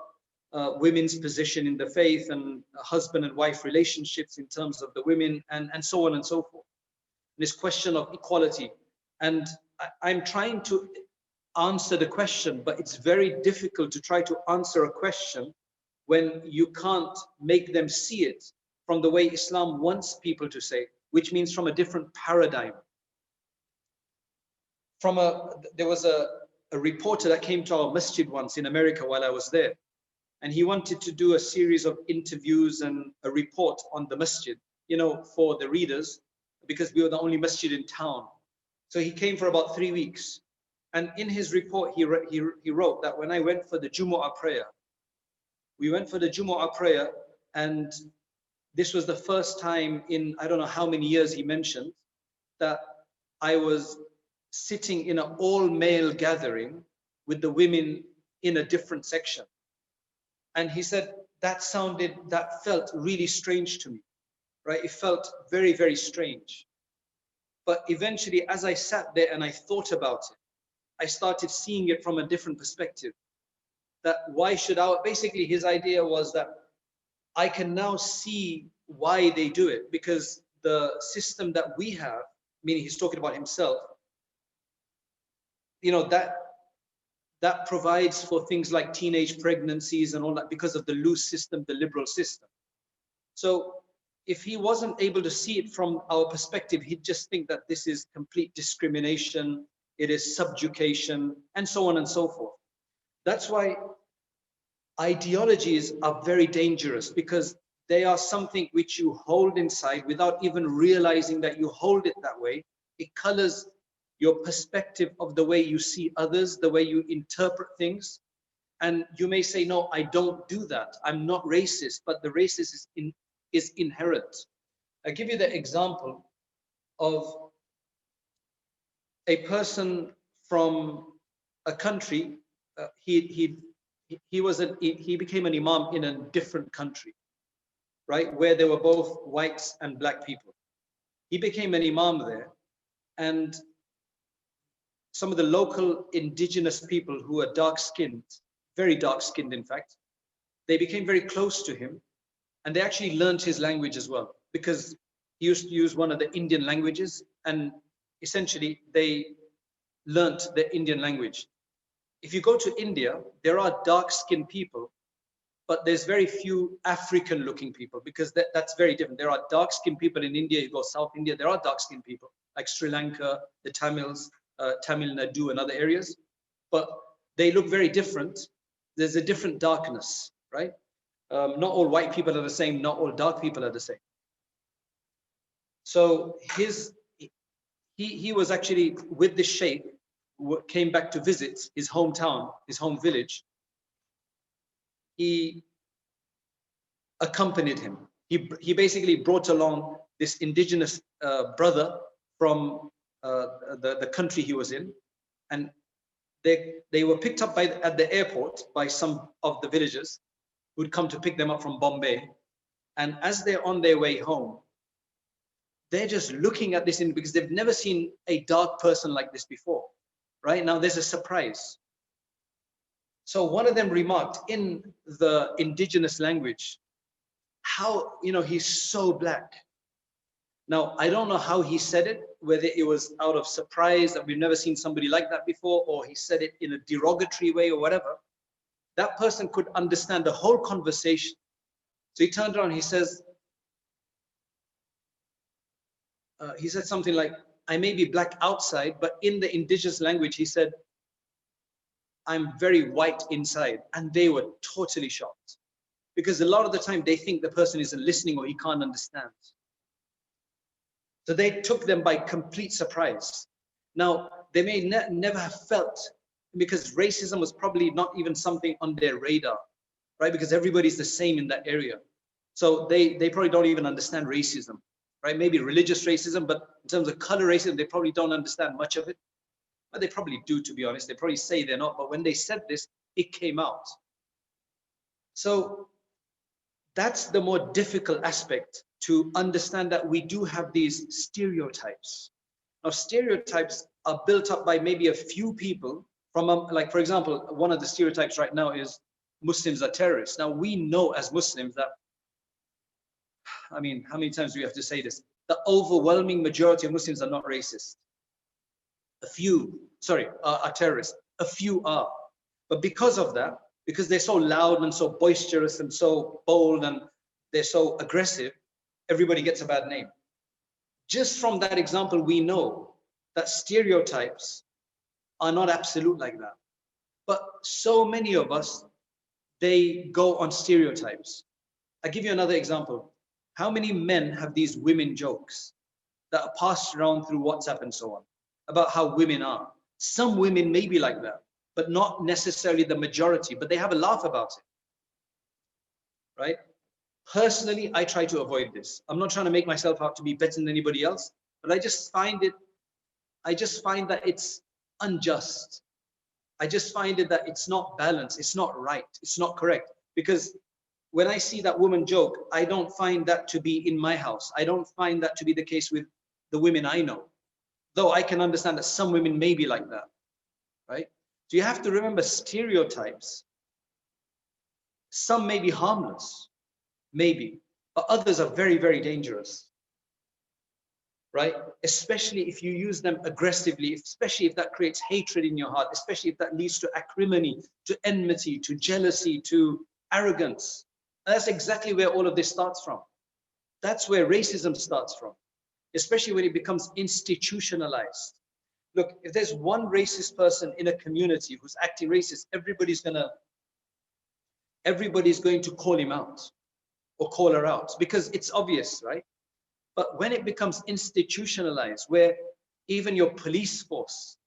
women's position in the faith and husband and wife relationships in terms of the women and so on and so forth. This question of equality. And I'm trying to answer the question, but it's very difficult to try to answer a question when you can't make them see it from the way Islam wants people to say, which means from a different paradigm. There was a reporter that came to our masjid once in America while I was there. And he wanted to do a series of interviews and a report on the masjid, for the readers, because we were the only masjid in town. So he came for about 3 weeks. And in his report, he wrote that when I went for the Jumu'ah prayer, we went for the Jumu'ah prayer, and this was the first time in, I don't know how many years he mentioned, that I was sitting in an all-male gathering with the women in a different section. And he said, that felt really strange to me, right? It felt very, very strange. But eventually, as I sat there and I thought about it, I started seeing it from a different perspective. That basically his idea was that I can now see why they do it, because the system that we have, meaning he's talking about himself, that provides for things like teenage pregnancies and all that because of the loose system, the liberal system. So if he wasn't able to see it from our perspective, he'd just think that this is complete discrimination, it is subjugation, and so on and so forth. That's why ideologies are very dangerous, because they are something which you hold inside without even realizing that you hold it that way. It colors your perspective of the way you see others, the way you interpret things. And you may say, no, I don't do that. I'm not racist, but the racist is inherent. I'll give you the example of a person from a country. He became an imam in a different country, right? Where there were both whites and black people. He became an imam there, and some of the local indigenous people who are dark-skinned, very dark-skinned in fact, they became very close to him, and they actually learned his language as well, because he used to use one of the Indian languages, and essentially they learnt the Indian language. If you go to India, there are dark-skinned people, but there's very few African-looking people, because that's very different. There are dark-skinned people in India. You go South India, there are dark-skinned people, like Sri Lanka, the Tamils, Tamil Nadu and other areas, but they look very different. There's a different darkness, right? Not all white people are the same, not all dark people are the same. So he was actually with this sheikh, came back to visit his hometown, his home village. He accompanied him. He basically brought along this indigenous brother from the country he was in, and they were picked up at the airport by some of the villagers who'd come to pick them up from Bombay, And as they're on their way home, they're just looking at this because they've never seen a dark person like this before. Right now, there's a surprise. So one of them remarked in the indigenous language, how, he's so black. Now, I don't know how he said it, whether it was out of surprise that we've never seen somebody like that before, or he said it in a derogatory way or whatever. That person could understand the whole conversation. So he turned around, he said something like, I may be black outside, but in the indigenous language, he said, I'm very white inside. And they were totally shocked. Because a lot of the time they think the person isn't listening or he can't understand. So they took them by complete surprise. Now, they may never have felt, because racism was probably not even something on their radar, right? Because everybody's the same in that area. So they probably don't even understand racism, right? Maybe religious racism, but in terms of color racism, they probably don't understand much of it. But they probably do, to be honest. They probably say they're not, but when they said this, it came out. So that's the more difficult aspect, to understand that we do have these stereotypes. Now, stereotypes are built up by maybe a few people from, like, for example, one of the stereotypes right now is Muslims are terrorists. Now, we know as Muslims that, I mean, how many times do we have to say this? The overwhelming majority of Muslims are not racist. A few, are terrorists. A few are. But because of that, because they're so loud and so boisterous and so bold and they're so aggressive, everybody gets a bad name. Just from that example, we know that stereotypes are not absolute like that. But so many of us, they go on stereotypes. I'll give you another example. How many men have these women jokes that are passed around through WhatsApp and so on about how women are? Some women may be like that, but not necessarily the majority, but they have a laugh about it, right? Personally, I try to avoid this. I'm not trying to make myself out to be better than anybody else, but I just find that it's unjust. I just find it that it's not balanced, it's not right, it's not correct. Because when I see that woman joke, I don't find that to be in my house. I don't find that to be the case with the women I know. Though I can understand that some women may be like that, right? So you have to remember stereotypes. Some may be harmless, maybe, but others are very, very dangerous, right? Especially if you use them aggressively, especially if that creates hatred in your heart, especially if that leads to acrimony, to enmity, to jealousy, to arrogance. And that's exactly where all of this starts from. That's where racism starts from, especially when it becomes institutionalized. Look, if there's one racist person in a community who's acting racist, everybody's going to call him out or call her out because it's obvious, right? But when it becomes institutionalized, where even your police force,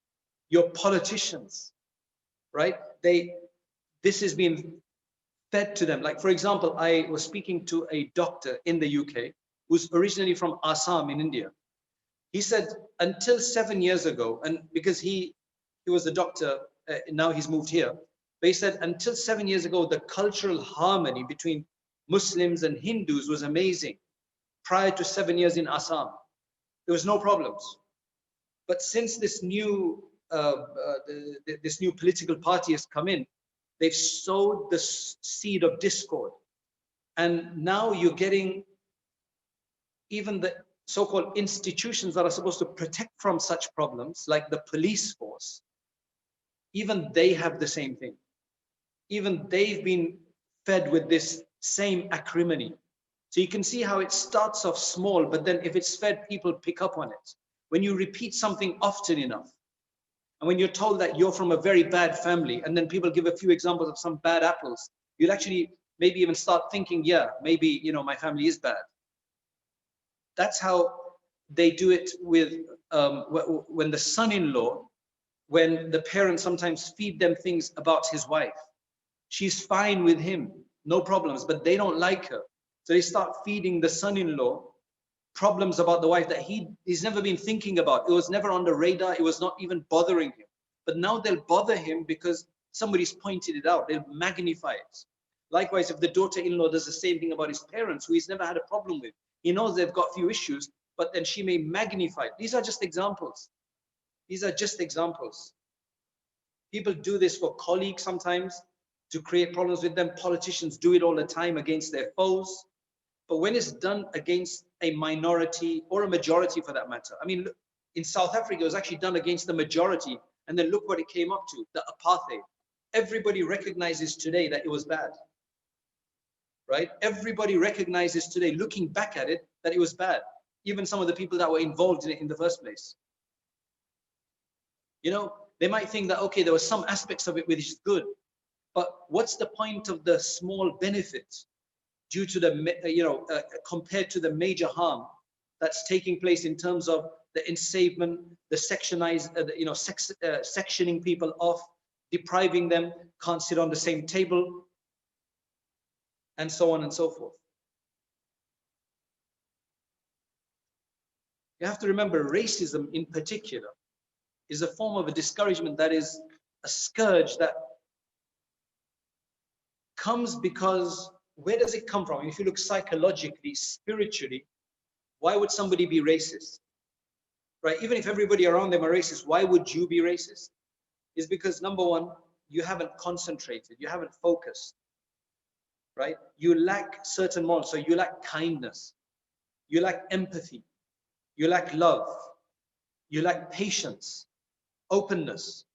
your politicians, right? This is being fed to them. Like, for example, I was speaking to a doctor in the UK who's originally from Assam in India. He said until 7 years ago, and because he was a doctor, now he's moved here, but he said until 7 years ago, the cultural harmony between Muslims and Hindus was amazing. Prior to 7 years in Assam, there was no problems. But since this new political party has come in, they've sowed the seed of discord. And now you're getting even the so-called institutions that are supposed to protect from such problems, like the police force, even they have the same thing. Even they've been fed with this same acrimony. So you can see how it starts off small, but then if it's fed, people pick up on it. When you repeat something often enough, and when you're told that you're from a very bad family, and then people give a few examples of some bad apples, you'll actually maybe even start thinking, yeah, maybe, my family is bad. That's how they do it with when the son-in-law, when the parents sometimes feed them things about his wife. She's fine with him, no problems, but they don't like her. So they start feeding the son-in-law problems about the wife that he's never been thinking about. It was never on the radar. It was not even bothering him. But now they'll bother him because somebody's pointed it out. They'll magnify it. Likewise, if the daughter-in-law does the same thing about his parents, who he's never had a problem with, he knows they've got few issues, but then she may magnify. These are just examples. These are just examples. People do this for colleagues sometimes to create problems with them. Politicians do it all the time against their foes. But when it's done against a minority or a majority for that matter, I mean, look, in South Africa, it was actually done against the majority. And then look what it came up to, the apartheid. Everybody recognizes today that it was bad, right? Everybody recognizes today, looking back at it, that it was bad. Even some of the people that were involved in it in the first place. You know, they might think that, okay, there were some aspects of it which is good, but what's the point of the small benefit due to the, compared to the major harm that's taking place in terms of the enslavement, the sectioning people off, depriving them, can't sit on the same table, and so on and so forth. You have to remember, racism in particular is a form of a discouragement that is a scourge that comes because, where does it come from? If you look psychologically, spiritually, why would somebody be racist? Right? Even if everybody around them are racist, why would you be racist? It's because, number one, you haven't concentrated, you haven't focused, right? You lack certain morals, so you lack kindness, you lack empathy, you lack love, you lack patience, openness.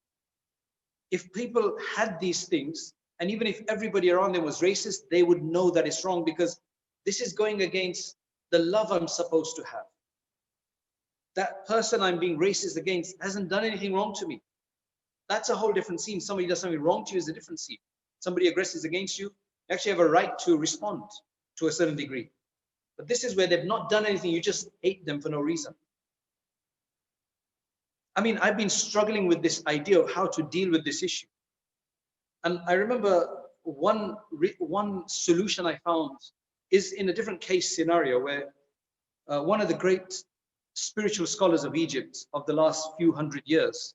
If people had these things, and even if everybody around them was racist, they would know that it's wrong, because this is going against the love I'm supposed to have. That person I'm being racist against hasn't done anything wrong to me. That's a whole different scene. Somebody does something wrong to you is a different scene. Somebody aggresses against you, you actually have a right to respond to a certain degree. But this is where they've not done anything, you just hate them for no reason. I mean, I've been struggling with this idea of how to deal with this issue. And I remember one solution I found is in a different case scenario where one of the great spiritual scholars of Egypt of the last few hundred years,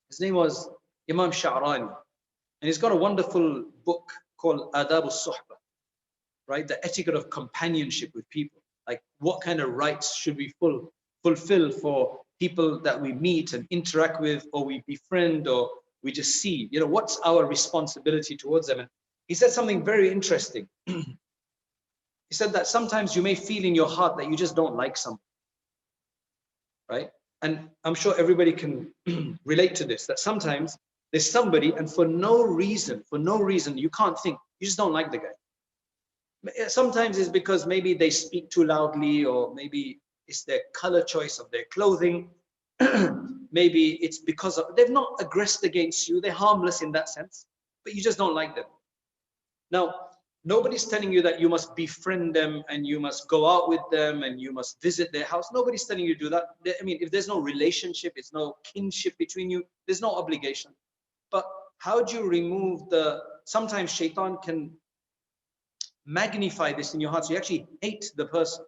his name was Imam Sha'rani, and he's got a wonderful book called Adab al-Suhbah, right? The etiquette of companionship with people. Like, what kind of rights should we fulfill for people that we meet and interact with, or we befriend, or we just see, you know, what's our responsibility towards them? And he said something very interesting. He said that sometimes you may feel in your heart that you just don't like someone, right? And I'm sure everybody can relate to this, that sometimes there's somebody, and for no reason, you can't think, you just don't like the guy. Sometimes it's because maybe they speak too loudly, or maybe it's their color choice of their clothing. Maybe it's because of, they've not aggressed against you, they're harmless in that sense, but you just don't like them. Now, nobody's telling you that you must befriend them and you must go out with them and you must visit their house. Nobody's telling you to do that. I mean, if there's no relationship, it's no kinship between you, there's no obligation. But how do you remove the, sometimes shaitan can magnify this in your heart, so you actually hate the person.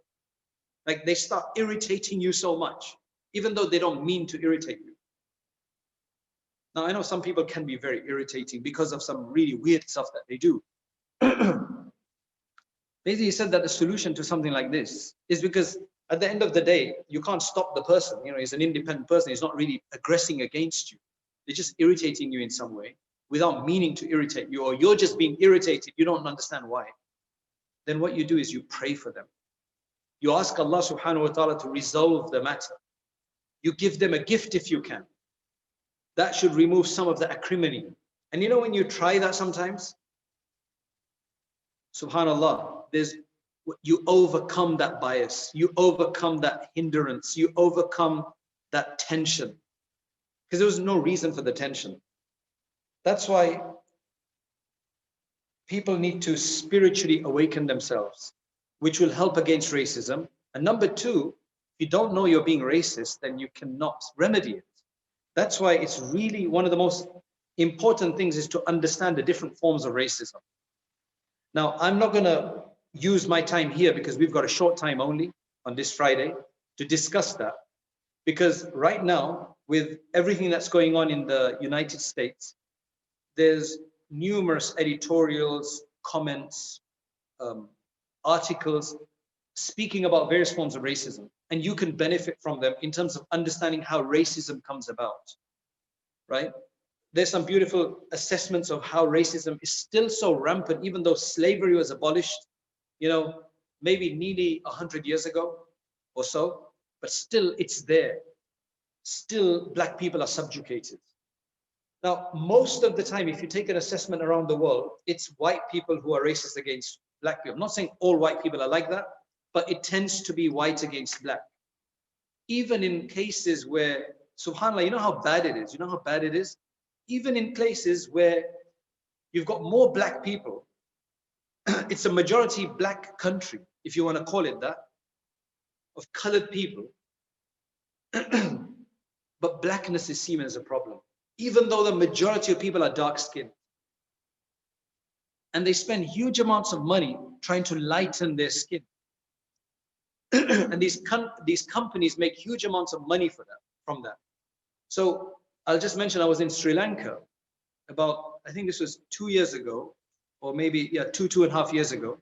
Like, they start irritating you so much, even though they don't mean to irritate you. Now, I know some people can be very irritating because of some really weird stuff that they do. Basically, he said that the solution to something like this is because at the end of the day, you can't stop the person. You know, he's an independent person. He's not really aggressing against you. They're just irritating you in some way without meaning to irritate you, or you're just being irritated. You don't understand why. Then what you do is you pray for them. You ask Allah subhanahu wa ta'ala to resolve the matter. You give them a gift if you can. That should remove some of the acrimony. And you know, when you try that sometimes, subhanallah, you overcome that bias, you overcome that hindrance, you overcome that tension, because there was no reason for the tension. That's why people need to spiritually awaken themselves, which will help against racism. And number two, if you don't know you're being racist, then you cannot remedy it. That's why it's really one of the most important things is to understand the different forms of racism. Now, I'm not going to use my time here because we've got a short time only on this Friday to discuss that. Because right now, with everything that's going on in the United States, there's numerous editorials, comments, articles speaking about various forms of racism, and you can benefit from them in terms of understanding how racism comes about, right? There's some beautiful assessments of how racism is still so rampant, even though slavery was abolished, you know, maybe nearly 100 years ago or so, but still it's there. Still, black people are subjugated. Now, most of the time, if you take an assessment around the world, it's white people who are racist against black people. I'm not saying all white people are like that, but it tends to be white against black. Even in cases where, subhanAllah, you know how bad it is? You know how bad it is? Even in places where you've got more black people, it's a majority black country, if you want to call it that, of colored people, but blackness is seen as a problem, even though the majority of people are dark-skinned. And they spend huge amounts of money trying to lighten their skin. And these companies make huge amounts of money from that. So I'll just mention, I was in Sri Lanka about, I think this was 2 years ago, or maybe, yeah, two and a half years ago.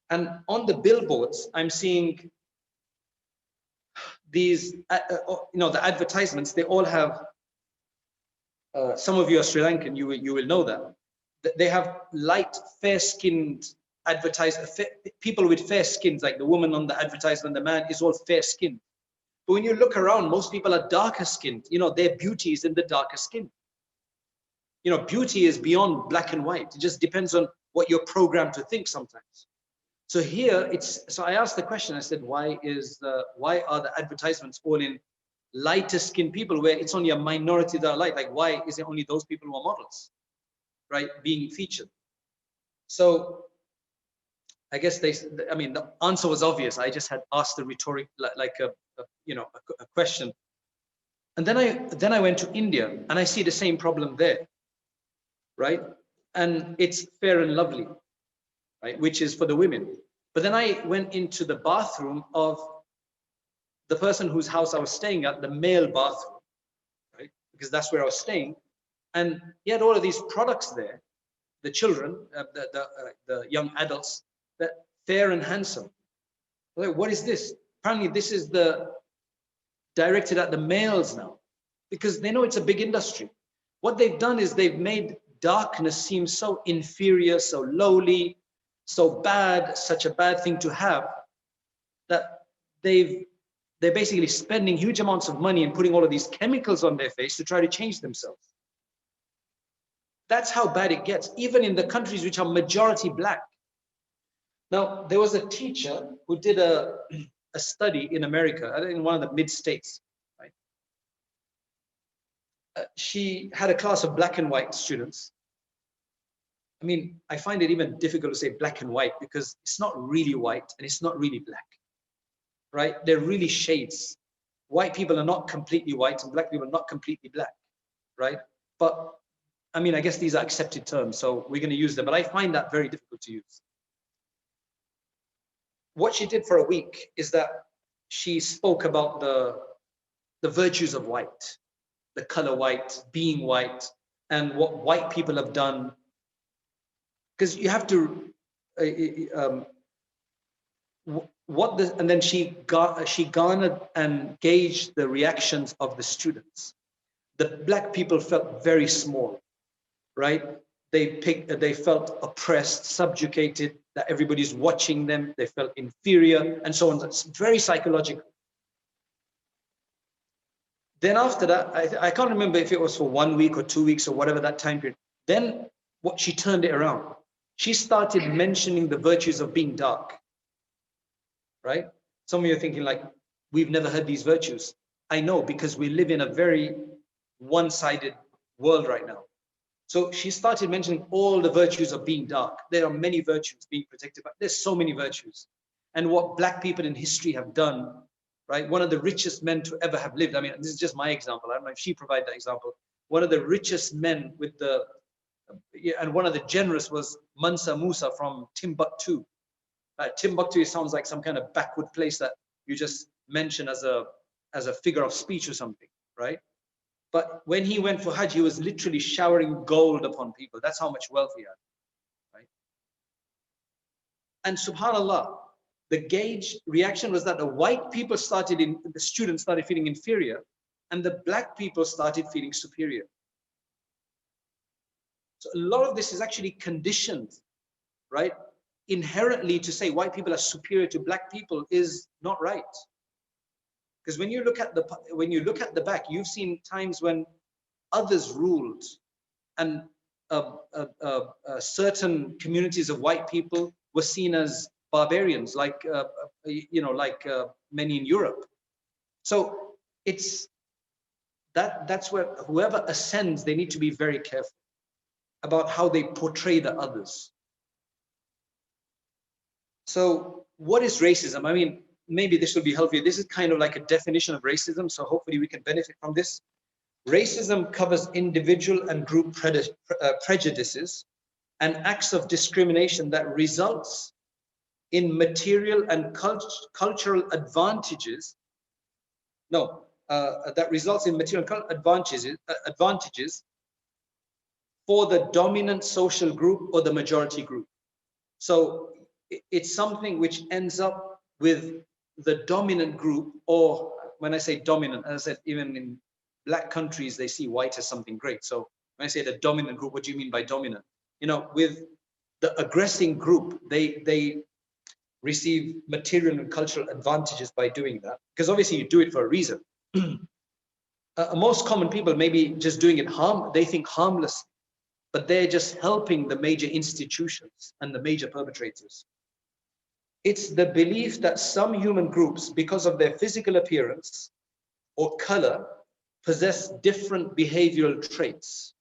And on the billboards, I'm seeing these, you know, the advertisements, they all have, some of you are Sri Lankan, you will know that. They have light, fair-skinned people with fair skins, like the woman on the advertisement, the man is all fair-skinned. But when you look around, most people are darker skinned. You know, their beauty is in the darker skin. You know, beauty is beyond black and white. It just depends on what you're programmed to think sometimes. So here so I asked the question, I said, why are the advertisements all in lighter skinned people where it's only a minority that are light? Like, why is it only those people who are models, right, being featured? So I guess I mean, the answer was obvious. I just had asked the rhetoric, like a question. And then I went to India and I see the same problem there, right? And it's fair and lovely, right? Which is for the women. But then I went into the bathroom of the person whose house I was staying at, the male bathroom, right? Because that's where I was staying. And he had all of these products there, the children, the young adults, that fair and handsome. Like, what is this? Apparently this is directed at the males now, because they know it's a big industry. What they've done is they've made darkness seem so inferior, so lowly, so bad, such a bad thing to have, that they're basically spending huge amounts of money and putting all of these chemicals on their face to try to change themselves. That's how bad it gets, even in the countries which are majority black. Now, there was a teacher who did a study in America, in one of the mid-states, right? She had a class of black and white students. I mean, I find it even difficult to say black and white because it's not really white and it's not really black, right? They're really shades. White people are not completely white and black people are not completely black, right? But I mean, I guess these are accepted terms, so we're going to use them, but I find that very difficult to use. What she did for a week is that she spoke about the virtues of white, the color white, being white, and what white people have done. Because you have to, and then she garnered and gauged the reactions of the students. The black people felt very small, right? They felt oppressed, subjugated, that everybody's watching them, they felt inferior, and so on. It's very psychological. Then after that, I can't remember if it was for 1 week or 2 weeks or whatever that time period. Then she turned it around. She started mentioning the virtues of being dark, right? Some of you are thinking like, we've never heard these virtues. I know, because we live in a very one-sided world right now. So she started mentioning all the virtues of being dark. There are many virtues being protected, but there's so many virtues. And what black people in history have done, right? One of the richest men to ever have lived. I mean, this is just my example. I don't know if she provided that example. One of the richest men with and one of the generous was Mansa Musa from Timbuktu. Timbuktu sounds like some kind of backward place that you just mention as a figure of speech or something, right? But when he went for Hajj, he was literally showering gold upon people. That's how much wealth he had, right? And subhanallah, the gauge reaction was that the white people the students started feeling inferior, and the black people started feeling superior. So a lot of this is actually conditioned, right? Inherently, to say white people are superior to black people is not right. Because when you look at the back, you've seen times when others ruled, and certain communities of white people were seen as barbarians, like many in Europe. So that's where whoever ascends, they need to be very careful about how they portray the others. So what is racism? I mean, maybe this will be helpful. This is kind of like a definition of racism, so hopefully we can benefit from this. Racism covers individual and group prejudices and acts of discrimination that results in material and cultural advantages. That results in material advantages for the dominant social group or the majority group. So it's something which ends up with the dominant group, or when I say dominant, as I said, even in black countries, they see white as something great. So when I say the dominant group, what do you mean by dominant? You know, with the aggressing group, they receive material and cultural advantages by doing that, because obviously you do it for a reason. Most common people maybe just doing it they think harmless, but they're just helping the major institutions and the major perpetrators. It's the belief that some human groups, because of their physical appearance or color, possess different behavioral traits.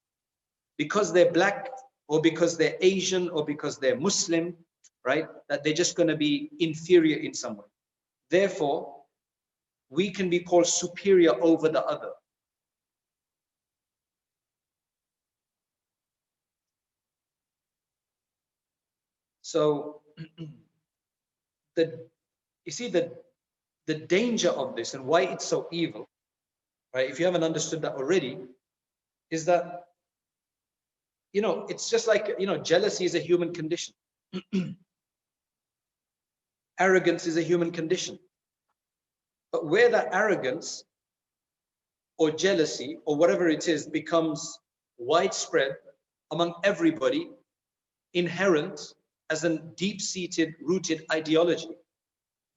Because they're black, or because they're Asian, or because they're Muslim, right? That they're just going to be inferior in some way. Therefore, we can be called superior over the other. So you see the danger of this and why it's so evil, right? If you haven't understood that already, is that, you know, it's just like, you know, jealousy is a human condition. Arrogance is a human condition. But where that arrogance or jealousy or whatever it is becomes widespread among everybody, inherent as a deep-seated, rooted ideology,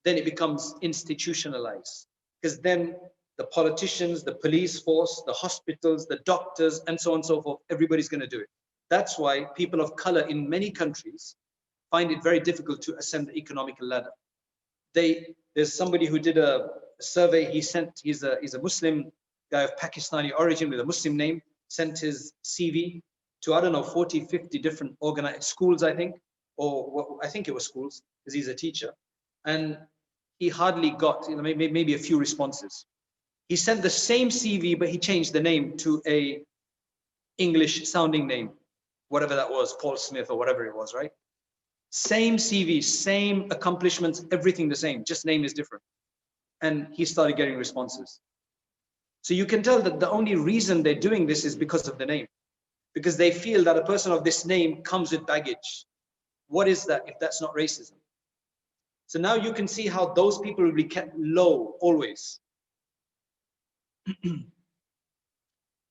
then it becomes institutionalized. Because then the politicians, the police force, the hospitals, the doctors, and so on and so forth, everybody's going to do it. That's why people of color in many countries find it very difficult to ascend the economical ladder. There's somebody who did a survey. He's a Muslim guy of Pakistani origin with a Muslim name, sent his CV to, I don't know, 40, 50 different organized schools, I think, or I think it was schools, because he's a teacher. And he hardly got, you know, maybe a few responses. He sent the same CV, but he changed the name to a English sounding name, whatever that was, Paul Smith or whatever it was, right? Same CV, same accomplishments, everything the same, just name is different. And he started getting responses. So you can tell that the only reason they're doing this is because of the name, because they feel that a person of this name comes with baggage. What is that if that's not racism? So now you can see how those people will be kept low always.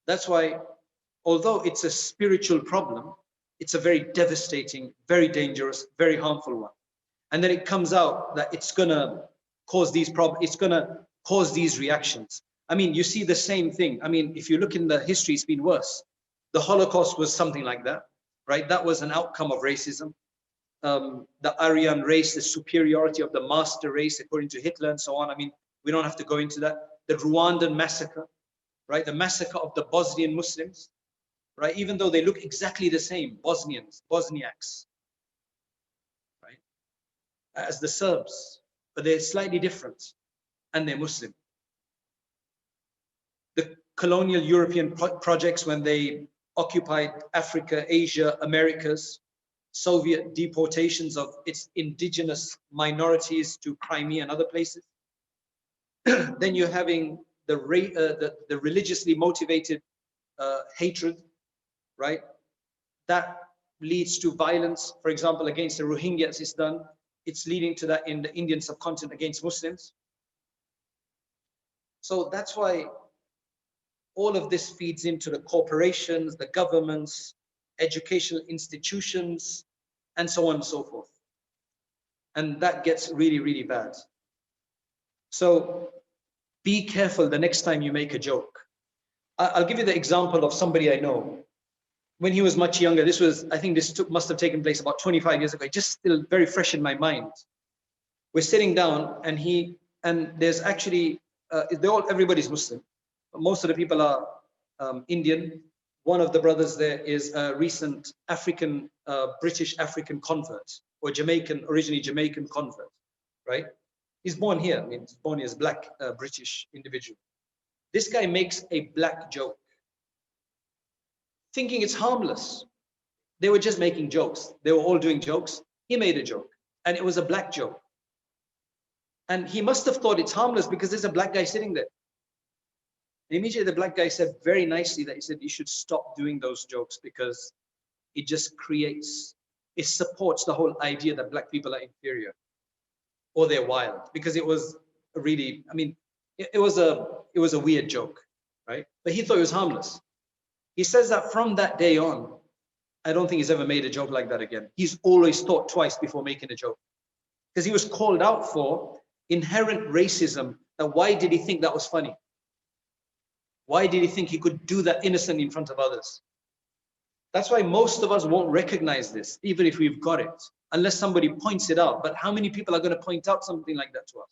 That's why, although it's a spiritual problem, it's a very devastating, very dangerous, very harmful one. And then it comes out that it's gonna cause these problems, it's gonna cause these reactions. I mean, you see the same thing. I mean, if you look in the history, it's been worse. The Holocaust was something like that, right? That was an outcome of racism. The Aryan race, the superiority of the master race, according to Hitler and so on. I mean, we don't have to go into that. The Rwandan massacre, right? The massacre of the Bosnian Muslims, right? Even though they look exactly the same, Bosniaks, right? As the Serbs, but they're slightly different, and they're Muslim. The colonial European projects when they occupied Africa, Asia, Americas, Soviet deportations of its indigenous minorities to Crimea and other places. Then you're having the religiously motivated hatred, right? That leads to violence, for example, against the Rohingyas is done. it's leading to that in the Indian subcontinent against Muslims. So that's why all of this feeds into the corporations, the governments, educational institutions, and so on and so forth. And that gets really, really bad. So be careful the next time you make a joke. I'll give you the example of somebody I know. When he was much younger, this was, I think this must have taken place about 25 years ago, just still very fresh in my mind. We're sitting down and there's actually, everybody's Muslim. Most of the people are Indian. One of the brothers there is a recent British African convert, or originally Jamaican convert, right? He's born here, I mean, he's born here as black British individual. This guy makes a black joke, thinking it's harmless. They were just making jokes. They were all doing jokes. He made a joke, and it was a black joke. And he must have thought it's harmless because there's a black guy sitting there. And immediately the black guy said very nicely that he said, you should stop doing those jokes because it just it supports the whole idea that black people are inferior or they're wild, because it was really, I mean, it was a weird joke, right? But he thought it was harmless. He says that from that day on, I don't think he's ever made a joke like that again. He's always thought twice before making a joke, because he was called out for inherent racism. That why did he think that was funny? Why did he think he could do that innocent in front of others? That's why most of us won't recognize this, even if we've got it, unless somebody points it out. But how many people are going to point out something like that to us?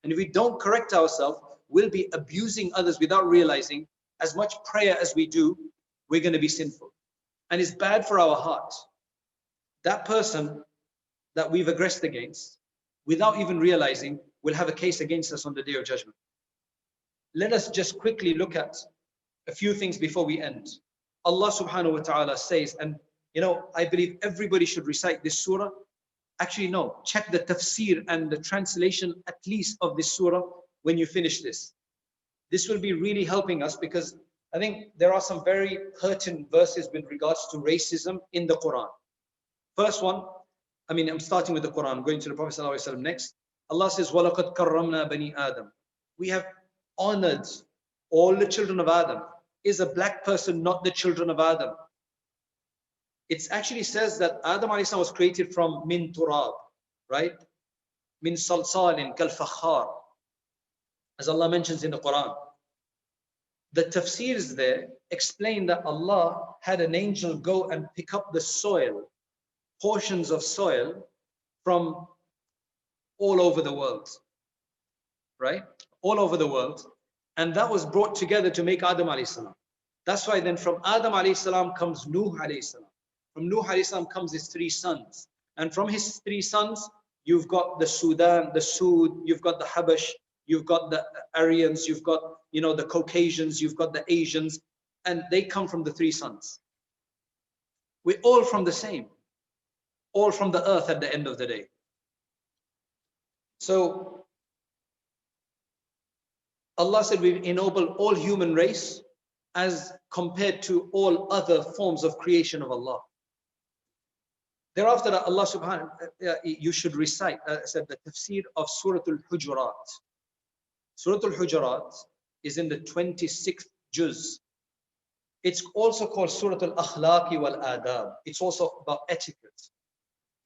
And if we don't correct ourselves, we'll be abusing others without realizing. As much prayer as we do, we're going to be sinful. And it's bad for our heart. That person that we've aggressed against, without even realizing, will have a case against us on the Day of Judgment. Let us just quickly look at a few things before we end. Allah subhanahu wa ta'ala says, and you know, I believe everybody should recite this surah. Actually, no, check the tafsir and the translation at least of this surah when you finish this. This will be really helping us, because I think there are some very pertinent verses with regards to racism in the Quran. First one, I mean, I'm starting with the Quran, I'm going to the Prophet ﷺ next. Allah says, وَلَقَدْ كَرَّمْنَا بَنِي آدَمَ. We have honored all the children of Adam. Is a black person not the children of Adam? It actually says that Adam alayhi was created from min turab, right? Min salsalin kal fakhar, as Allah mentions in the Quran. The tafsirs there explain that Allah had an angel go and pick up the soil, portions of soil from all over the world, right? All over the world. And that was brought together to make Adam alayhi salam. That's why then from Adam alayhi salam comes Nuh alayhi salam. From Nuh alayhi salam comes his 3 sons. And from his 3 sons, you've got the Sudan, the Sud, you've got the Habash, you've got the Aryans, you've got, you know, the Caucasians, you've got the Asians, and they come from the 3 sons. We're all from the same, all from the earth at the end of the day. So Allah said we've ennobled all human race as compared to all other forms of creation of Allah. Thereafter, Allah subhanahu wa ta'ala, you should recite, said the tafsir of Surah Al-Hujurat. Surah Al-Hujurat is in the 26th juz. It's also called Surah Al-Akhlaqi wal-Adab. It's also about etiquette.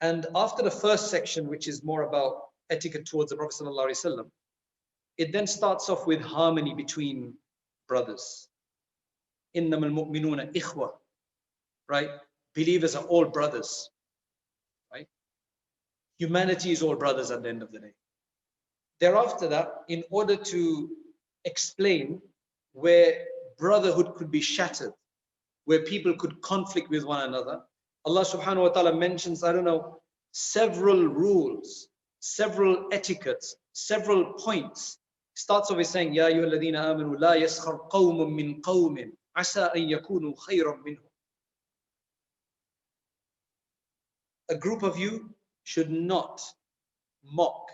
And after the first section, which is more about etiquette towards the Prophet sallallahu alaihi wasallam, it then starts off with harmony between brothers. Innamal mu'minuna ikhwa, right? Believers are all brothers, right? Humanity is all brothers at the end of the day. Thereafter that, in order to explain where brotherhood could be shattered, where people could conflict with one another, Allah subhanahu wa ta'ala mentions, I don't know, several rules, several etiquettes, several points. Starts off with saying, Ya ayyuhalladhina amanu la yaskhar qawmun min qawmin asa an yakunu khayran minhum. A group of you should not mock,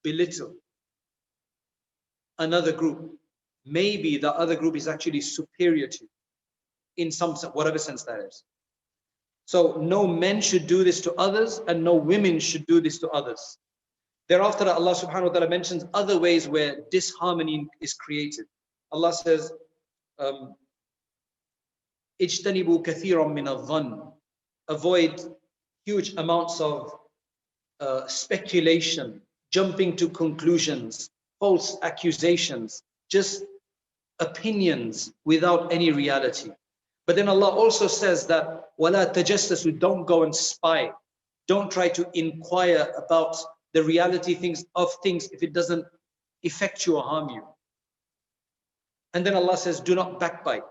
belittle another group. Maybe the other group is actually superior to you in some, whatever sense that is. So no men should do this to others, and no women should do this to others. Thereafter, Allah subhanahu wa ta'ala mentions other ways where disharmony is created. Allah says, اجتنبوا كثيرا من الظن. Avoid huge amounts of speculation, jumping to conclusions, false accusations, just opinions without any reality. But then Allah also says that وَلَا تَجَسَّسُوا, don't go and spy. Don't try to inquire about the reality of things if it doesn't affect you or harm you. And then Allah says, do not backbite.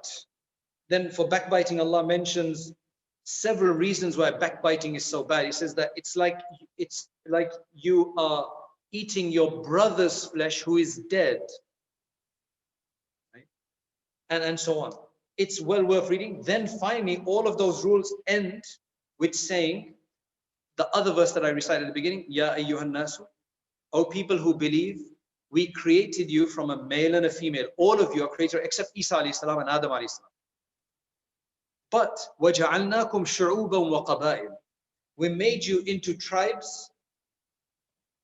Then for backbiting, Allah mentions several reasons why backbiting is so bad. He says that it's like you are eating your brother's flesh who is dead, right? And so on. It's well worth reading. Then finally, all of those rules end with saying the other verse that I recited at the beginning, Ya ayyuhan nasu, O people who believe, we created you from a male and a female. All of you are created except Isa alayhi salam and Adam alayhi salam. But وَجَعَلْنَاكُمْ شُعُوبًا وَقَبَائِلًا, we made you into tribes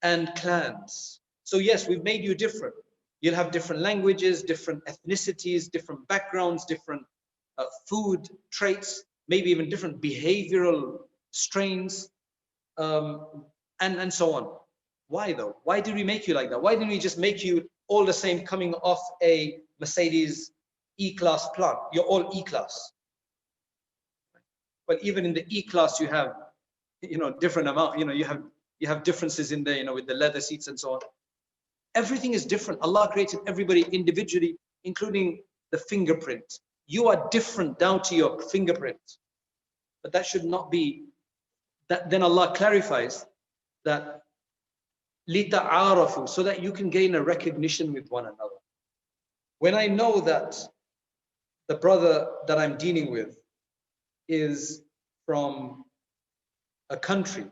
and clans. So yes, we've made you different. You'll have different languages, different ethnicities, different backgrounds, different food traits, maybe even different behavioral strains, and so on. Why though? Why did we make you like that? Why didn't we just make you all the same coming off a Mercedes E-Class plant? You're all E-Class. But even in the E-Class, you have, different amount, you have differences in there, with the leather seats and so on. Everything is different. Allah created everybody individually, including the fingerprint. You are different down to your fingerprint. But that should not be, that. Then Allah clarifies that لِتَعَارَفُوا, so that you can gain a recognition with one another. When I know that the brother that I'm dealing with is from a country,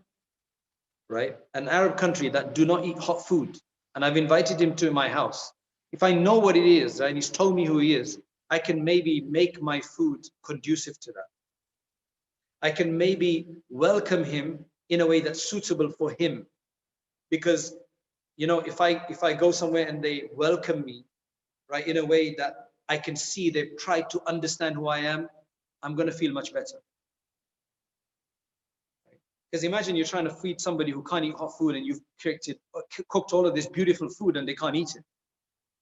right? An Arab country that do not eat hot food, and I've invited him to my house. If I know what it is, and he's told me who he is, I can maybe make my food conducive to that. I can maybe welcome him in a way that's suitable for him. Because, if I go somewhere and they welcome me, right, in a way that I can see they've tried to understand who I am, I'm going to feel much better. Because imagine you're trying to feed somebody who can't eat hot food, and you've cooked all of this beautiful food and they can't eat it.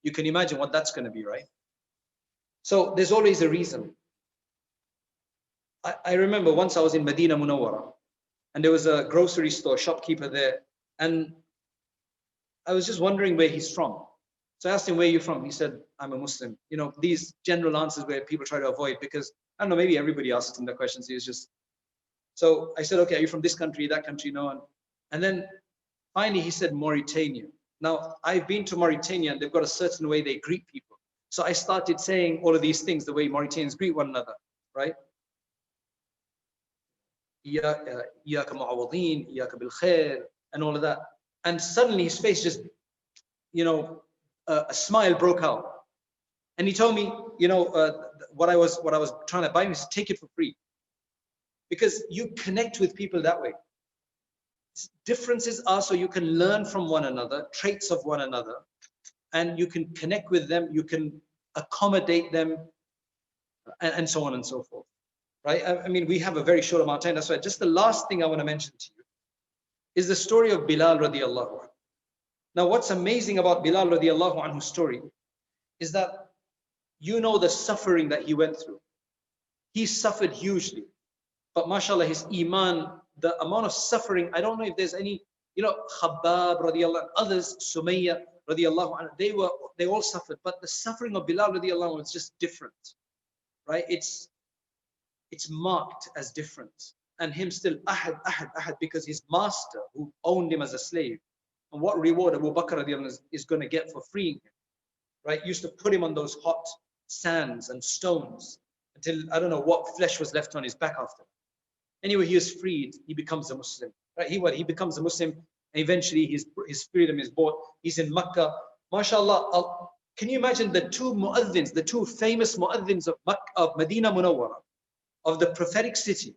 You can imagine what that's going to be, right? So there's always a reason. I remember once I was in Medina Munawwara, and there was a grocery store shopkeeper there, and I was just wondering where he's from. So I asked him, where are you from? He said, I'm a Muslim. These general answers where people try to avoid, because I don't know, maybe everybody asks him the questions. He was just, so I said, okay, are you from this country, that country? No. And then finally he said, Mauritania. Now I've been to Mauritania, and they've got a certain way they greet people. So I started saying all of these things, the way Mauritanians greet one another, right? Iyaka mu'awadeen, iyaka bil khair, and all of that. And suddenly his face just, a smile broke out. And he told me, what I was trying to buy him is take it for free. Because you connect with people that way. Differences are so you can learn from one another, traits of one another, and you can connect with them, you can accommodate them, and so on and so forth. Right? I mean, we have a very short amount of time. That's why just the last thing I want to mention to you is the story of Bilal radiallahu anhu. Now, what's amazing about Bilal radiallahu anhu's story is that the suffering that he went through. He suffered hugely. But mashallah, his iman, the amount of suffering, I don't know if there's any, Khabbab radiallahu anhu, others, Sumayya radiallahu anhu, they all suffered. But the suffering of Bilal radiallahu anhu was just different. Right? It's marked as different. And him still ahad, because his master who owned him as a slave, and what reward Abu Bakr radiallahu anhu is going to get for freeing him, right? Used to put him on those hot sands and stones until I don't know what flesh was left on his back after. Anyway, he is freed. He becomes a Muslim, right? He becomes a Muslim, and eventually his freedom is bought. He's in Makkah. MashaAllah, can you imagine the two mu'adhins, the two famous mu'adhins of Medina Munawwara, of the prophetic city,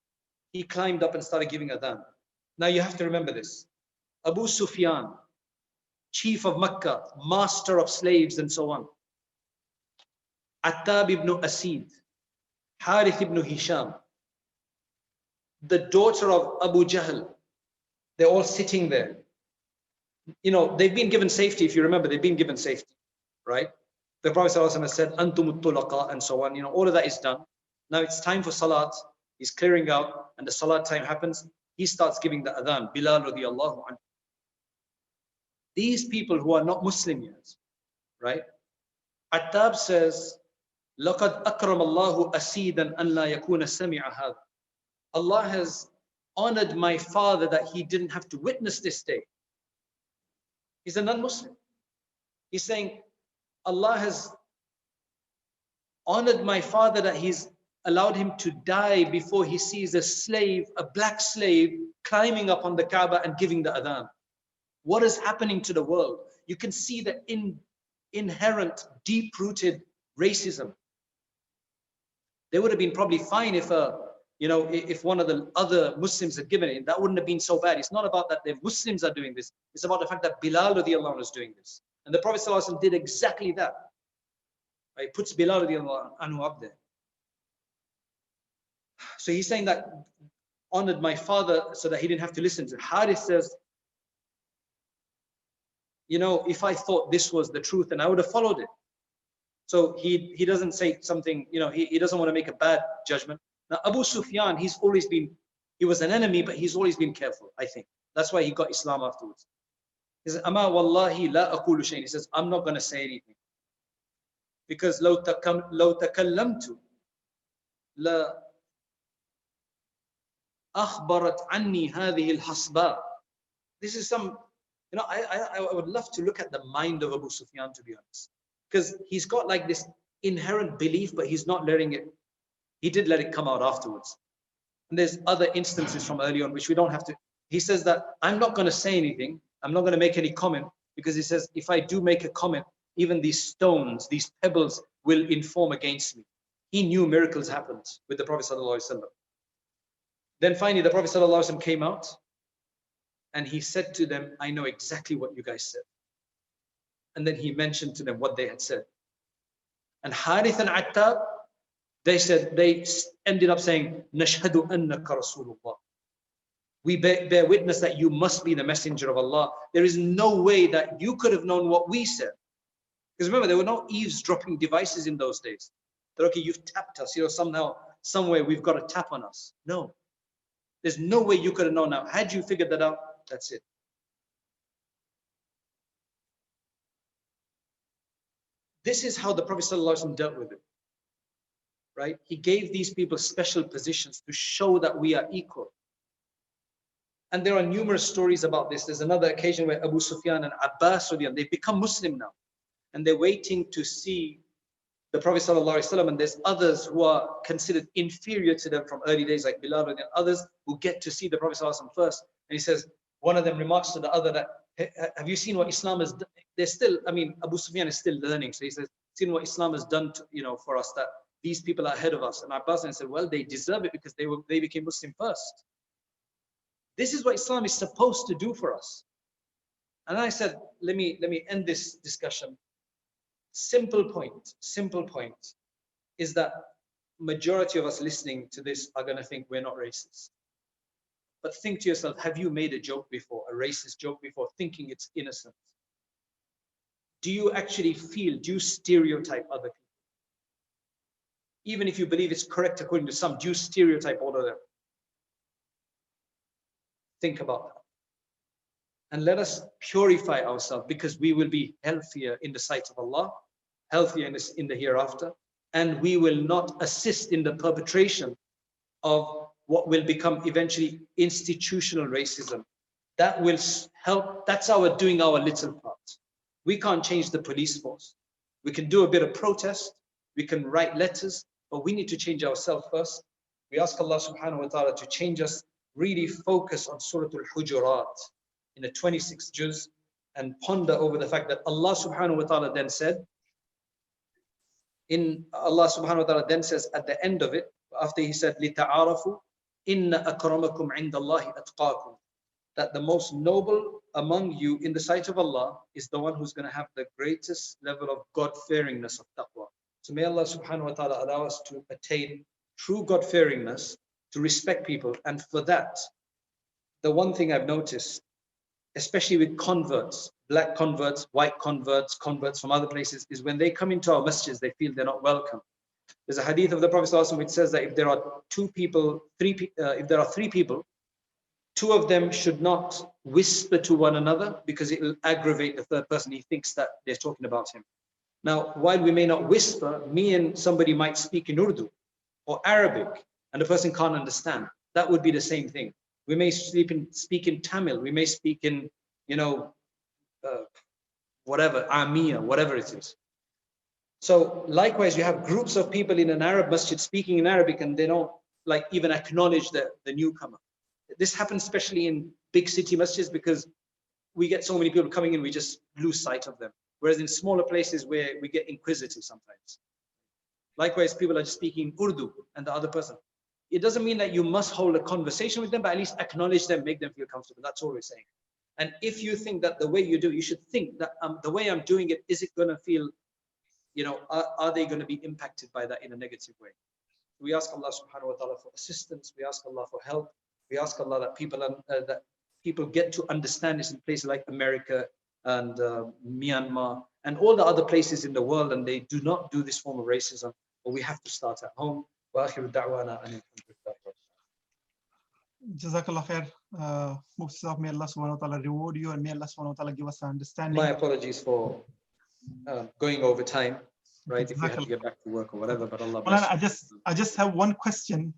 he climbed up and started giving adhan. Now you have to remember this. Abu Sufyan, chief of Makkah, master of slaves and so on. Attab ibn Asid, Harith ibn Hisham, the daughter of Abu Jahl, they're all sitting there. You know, they've been given safety. If you remember, they've been given safety, right? The Prophet ﷺ has said, Antumut tulaqa, and so on. You know, all of that is done. Now it's time for salat. He's clearing out, and the salat time happens. He starts giving the adhan. Bilal radiallahu anhu. These people who are not Muslim yet, right? Attab says, لَقَدْ أَكْرَمَ اللَّهُ أَسِيدًا أَنْ لَا يَكُونَ سَمِعَ هَذَا. Allah has honored my father that he didn't have to witness this day. He's a non-Muslim. He's saying, Allah has honored my father that he's allowed him to die before he sees a slave, a black slave, climbing up on the Kaaba and giving the adhan. What is happening to the world? You can see the inherent, deep-rooted racism. They would have been probably fine if if one of the other Muslims had given it. That wouldn't have been so bad. It's not about that the Muslims are doing this. It's about the fact that Bilal radiallahu anhu is doing this. And the Prophet ﷺ did exactly that. Right? Puts Bilal radiallahu anhu up there. So he's saying that honored my father so that he didn't have to listen to it. Harith says, you know, if I thought this was the truth, then I would have followed it. So he doesn't say something, you know, he doesn't want to make a bad judgment. Now Abu Sufyan, he was an enemy, but he's always been careful, I think. That's why he got Islam afterwards. He says, Ama wallahi la aqulu shayn. He says, I'm not going to say anything. Because law takallamtu la akhbarat anni hadhihi al-hasba. This is some, you know, I would love to look at the mind of Abu Sufyan, to be honest. Because he's got like this inherent belief, but he's not letting it, he did let it come out afterwards. And there's other instances from early on, which we don't have to, he says that I'm not going to say anything, I'm not going to make any comment, because he says, if I do make a comment, even these stones, these pebbles will inform against me. He knew miracles happened with the Prophet ﷺ. Then finally, the Prophet ﷺ came out and he said to them, I know exactly what you guys said. And then he mentioned to them what they had said. And Harith and Attab, they ended up saying, Nashhadu annaka Rasulullah. We bear witness that you must be the messenger of Allah. There is no way that you could have known what we said. Because remember, there were no eavesdropping devices in those days. They're okay, you've tapped us, you know, somehow, somewhere we've got a tap on us. No. There's no way you could have known. Now, had you figured that out, that's it. This is how the Prophet ﷺ dealt with it. Right? He gave these people special positions to show that we are equal. And there are numerous stories about this. There's another occasion where Abu Sufyan and Abbas, they've become Muslim now. And they're waiting to see the Prophet ﷺ, and there's others who are considered inferior to them from early days, like Bilal and others who get to see the Prophet ﷺ first. And he says, one of them remarks to the other that, have you seen what Islam has done? They're still, I mean, Abu Sufyan is still learning. So he says, seen what Islam has done to, you know, for us, that these people are ahead of us. And Abbas said, well, they deserve it because they became Muslim first. This is what Islam is supposed to do for us. And I said, let me end this discussion. Simple point is that majority of us listening to this are going to think we're not racist. But think to yourself, have you made a joke before, a racist joke before, thinking it's innocent? Do you actually feel, do you stereotype other people? Even if you believe it's correct according to some, do you stereotype all of them? Think about that. And let us purify ourselves, because we will be healthier in the sight of Allah, healthier in the hereafter, and we will not assist in the perpetration of what will become eventually institutional racism. That will help, that's our doing our little part. We can't change the police force. We can do a bit of protest, we can write letters, but we need to change ourselves first. We ask Allah subhanahu wa ta'ala to change us, really focus on Surah Al-Hujurat in the 26th juz, and ponder over the fact that Allah subhanahu wa ta'ala then said, Allah subhanahu wa ta'ala then says at the end of it, after he said, لِتَعَارَفُوا, Inna akramakum indallahi atqakum. That the most noble among you in the sight of Allah is the one who's going to have the greatest level of God-fearingness of taqwa. So may Allah subhanahu wa ta'ala allow us to attain true God-fearingness, to respect people. And for that, the one thing I've noticed, especially with converts, black converts, white converts, converts from other places, is when they come into our masjids, they feel they're not welcome. There's a hadith of the Prophet ﷺ which says that if there are if there are three people, two of them should not whisper to one another because it will aggravate the third person. He thinks that they're talking about him. Now, while we may not whisper, me and somebody might speak in Urdu or Arabic, and the person can't understand. That would be the same thing. We may speak in Tamil. We may speak in, whatever, Amiya, whatever it is. So likewise, you have groups of people in an Arab masjid speaking in Arabic, and they don't like even acknowledge the newcomer. This happens especially in big city masjids because we get so many people coming in, we just lose sight of them. Whereas in smaller places where we get inquisitive sometimes. Likewise, people are just speaking Urdu and the other person. It doesn't mean that you must hold a conversation with them, but at least acknowledge them, make them feel comfortable. That's all we're saying. And if you think that the way you do, you should think that the way I'm doing it, is it going to feel, are they going to be impacted by that in a negative way? We ask Allah subhanahu wa ta'ala for assistance. We ask Allah for help. We ask Allah that people get to understand this in places like America and Myanmar and all the other places in the world, and they do not do this form of racism. But we have to start at home. Jazakallah khair. Mufti Sahab, may Allah subhanahu wa ta'ala reward you, and may Allah subhanahu wa ta'ala give us understanding. My apologies for going over time, right? If we have to get back to work or whatever, but Allah bless you. I just have one question.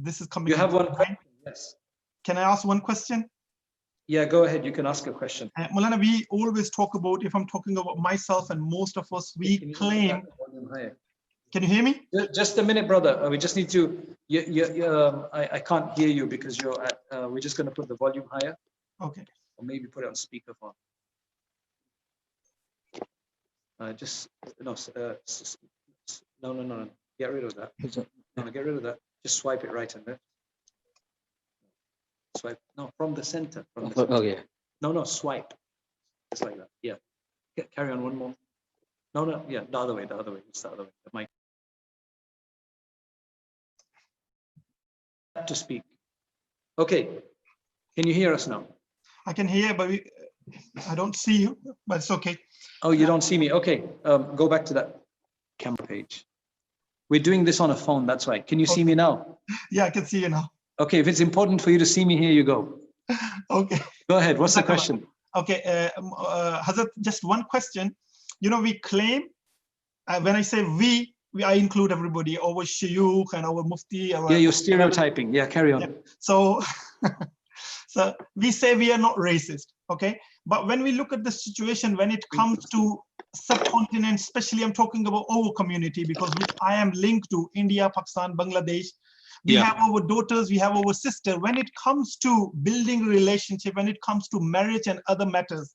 This is coming. You have one question? Yes. Can I ask one question? Yeah, go ahead. You can ask a question. Maulana, we always talk about, if I'm talking about myself and most of us, we claim. Can you hear me? Just a minute, brother. We just need to. I can't hear you because you're at. We're just going to put the volume higher. Okay. Or maybe put it on speakerphone. No. Get rid of that. No, get rid of that. Just swipe it right in there. Swipe. No, from the center. From the center. Oh, yeah. No, swipe. Just like that. Yeah. Carry on one more. No. Yeah, the other way. It's the other way. The mic. To speak. Okay. Can you hear us now? I can hear, but I don't see you, but it's okay. Oh, you don't see me. Okay. Go back to that camera page. We're doing this on a phone. That's right. Can you see me now? Yeah, I can see you now. Okay. If it's important for you to see me, here you go. Okay. Go ahead. What's the question? Okay. Hazrat, just one question. We claim, when I say I include everybody, our shuyukh and our mufti. Yeah, you're stereotyping. Yeah, carry on. Yeah. So we say we are not racist, okay? But when we look at the situation, when it comes to subcontinent, especially I'm talking about our community, because I am linked to India, Pakistan, Bangladesh. We have our daughters, we have our sister. When it comes to building relationship, when it comes to marriage and other matters,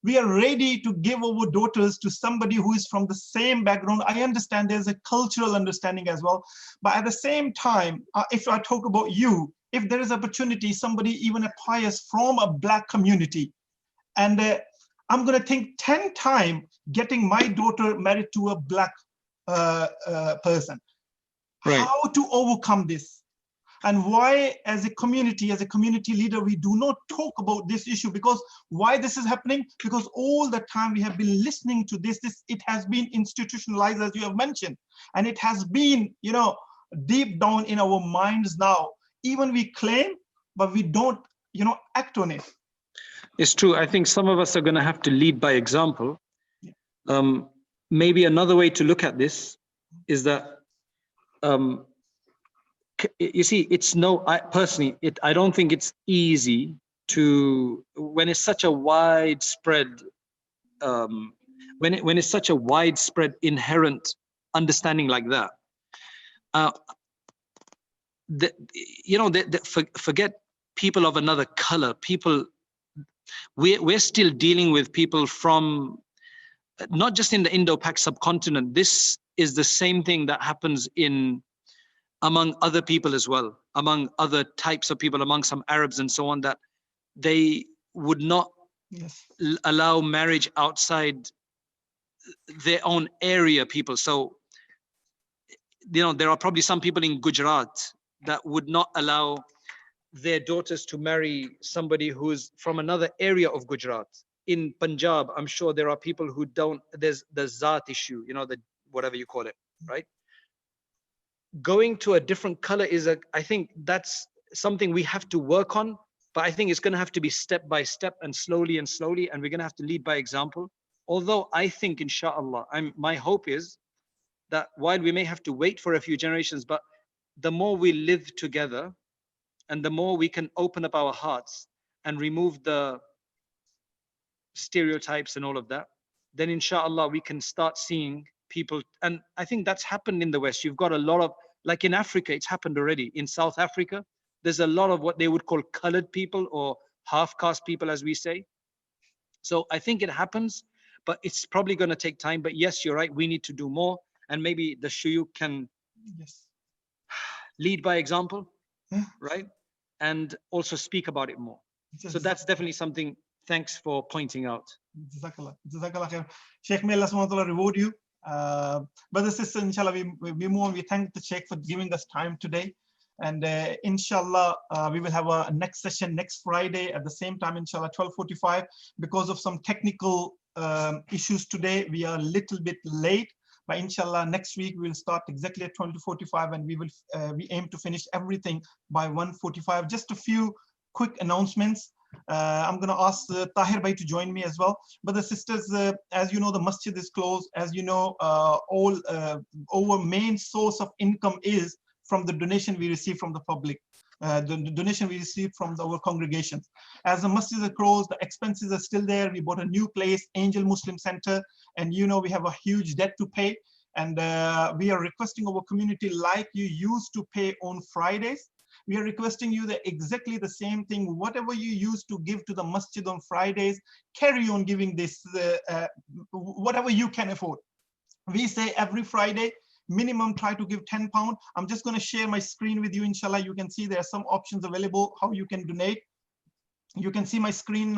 we are ready to give our daughters to somebody who is from the same background. I understand there's a cultural understanding as well. But at the same time, if I talk about you, if there is opportunity, somebody, even a pious from a black community, and I'm going to think 10 times getting my daughter married to a black person. Right. How to overcome this? And why, as a community leader, we do not talk about this issue? Because why this is happening? Because all the time we have been listening to this, it has been institutionalized, as you have mentioned, and it has been, deep down in our minds now. Even we claim, but we don't, act on it. It's true. I think some of us are going to have to lead by example. Maybe another way to look at this is that. You see, I don't think it's easy to, when it's such a widespread, when it's such a widespread inherent understanding like that, forget people of another color, we're still dealing with people from, not just in the Indo-Pak subcontinent. This is the same thing that happens in among other people as well, among other types of people, among some Arabs and so on, that they would not Yes. allow marriage outside their own area people. So, you know, there are probably some people in Gujarat that would not allow their daughters to marry somebody who's from another area of Gujarat. In Punjab, I'm sure there are people who don't, there's the Zaat issue, you know, the whatever you call it, right? Going to a different color is I think that's something we have to work on, but I think it's going to have to be step by step and slowly, and we're going to have to lead by example. Although I think, inshallah, my hope is that while we may have to wait for a few generations, but the more we live together and the more we can open up our hearts and remove the stereotypes and all of that, then inshallah we can start seeing people. And I think that's happened in the West. You've got a lot of, like in Africa, it's happened already. In South Africa, there's a lot of what they would call colored people or half-caste people, as we say. So I think it happens, but it's probably going to take time. But yes, you're right, we need to do more. And maybe the shuyukh can lead by example, right? And also speak about it more. So that's definitely something. Thanks for pointing out. Jazakallah. Jazakallah khair. Sheikh, may Allah subhanahu wa ta'ala reward you. Brothers and sisters, inshallah, we move on. We thank the Sheikh for giving us time today. And inshallah, we will have a next session next Friday at the same time, inshallah, 12:45. Because of some technical issues today, we are a little bit late. But inshallah, next week we will start exactly at 12:45, and we aim to finish everything by 1:45. Just a few quick announcements. I'm going to ask Tahir Bhai to join me as well. But the sisters, as you know, the masjid is closed. As you know, our main source of income is from the donation we receive from the public, the donation we receive from our congregations. As the masjids are closed, the expenses are still there. We bought a new place, Angel Muslim Center, and you know we have a huge debt to pay. And we are requesting our community, like you used to pay on Fridays, we are requesting you that exactly the same thing. Whatever you used to give to the masjid on Fridays, carry on giving this, whatever you can afford. We say every Friday, minimum try to give £10. I'm just going to share my screen with you, inshallah. You can see there are some options available, how you can donate. You can see my screen now.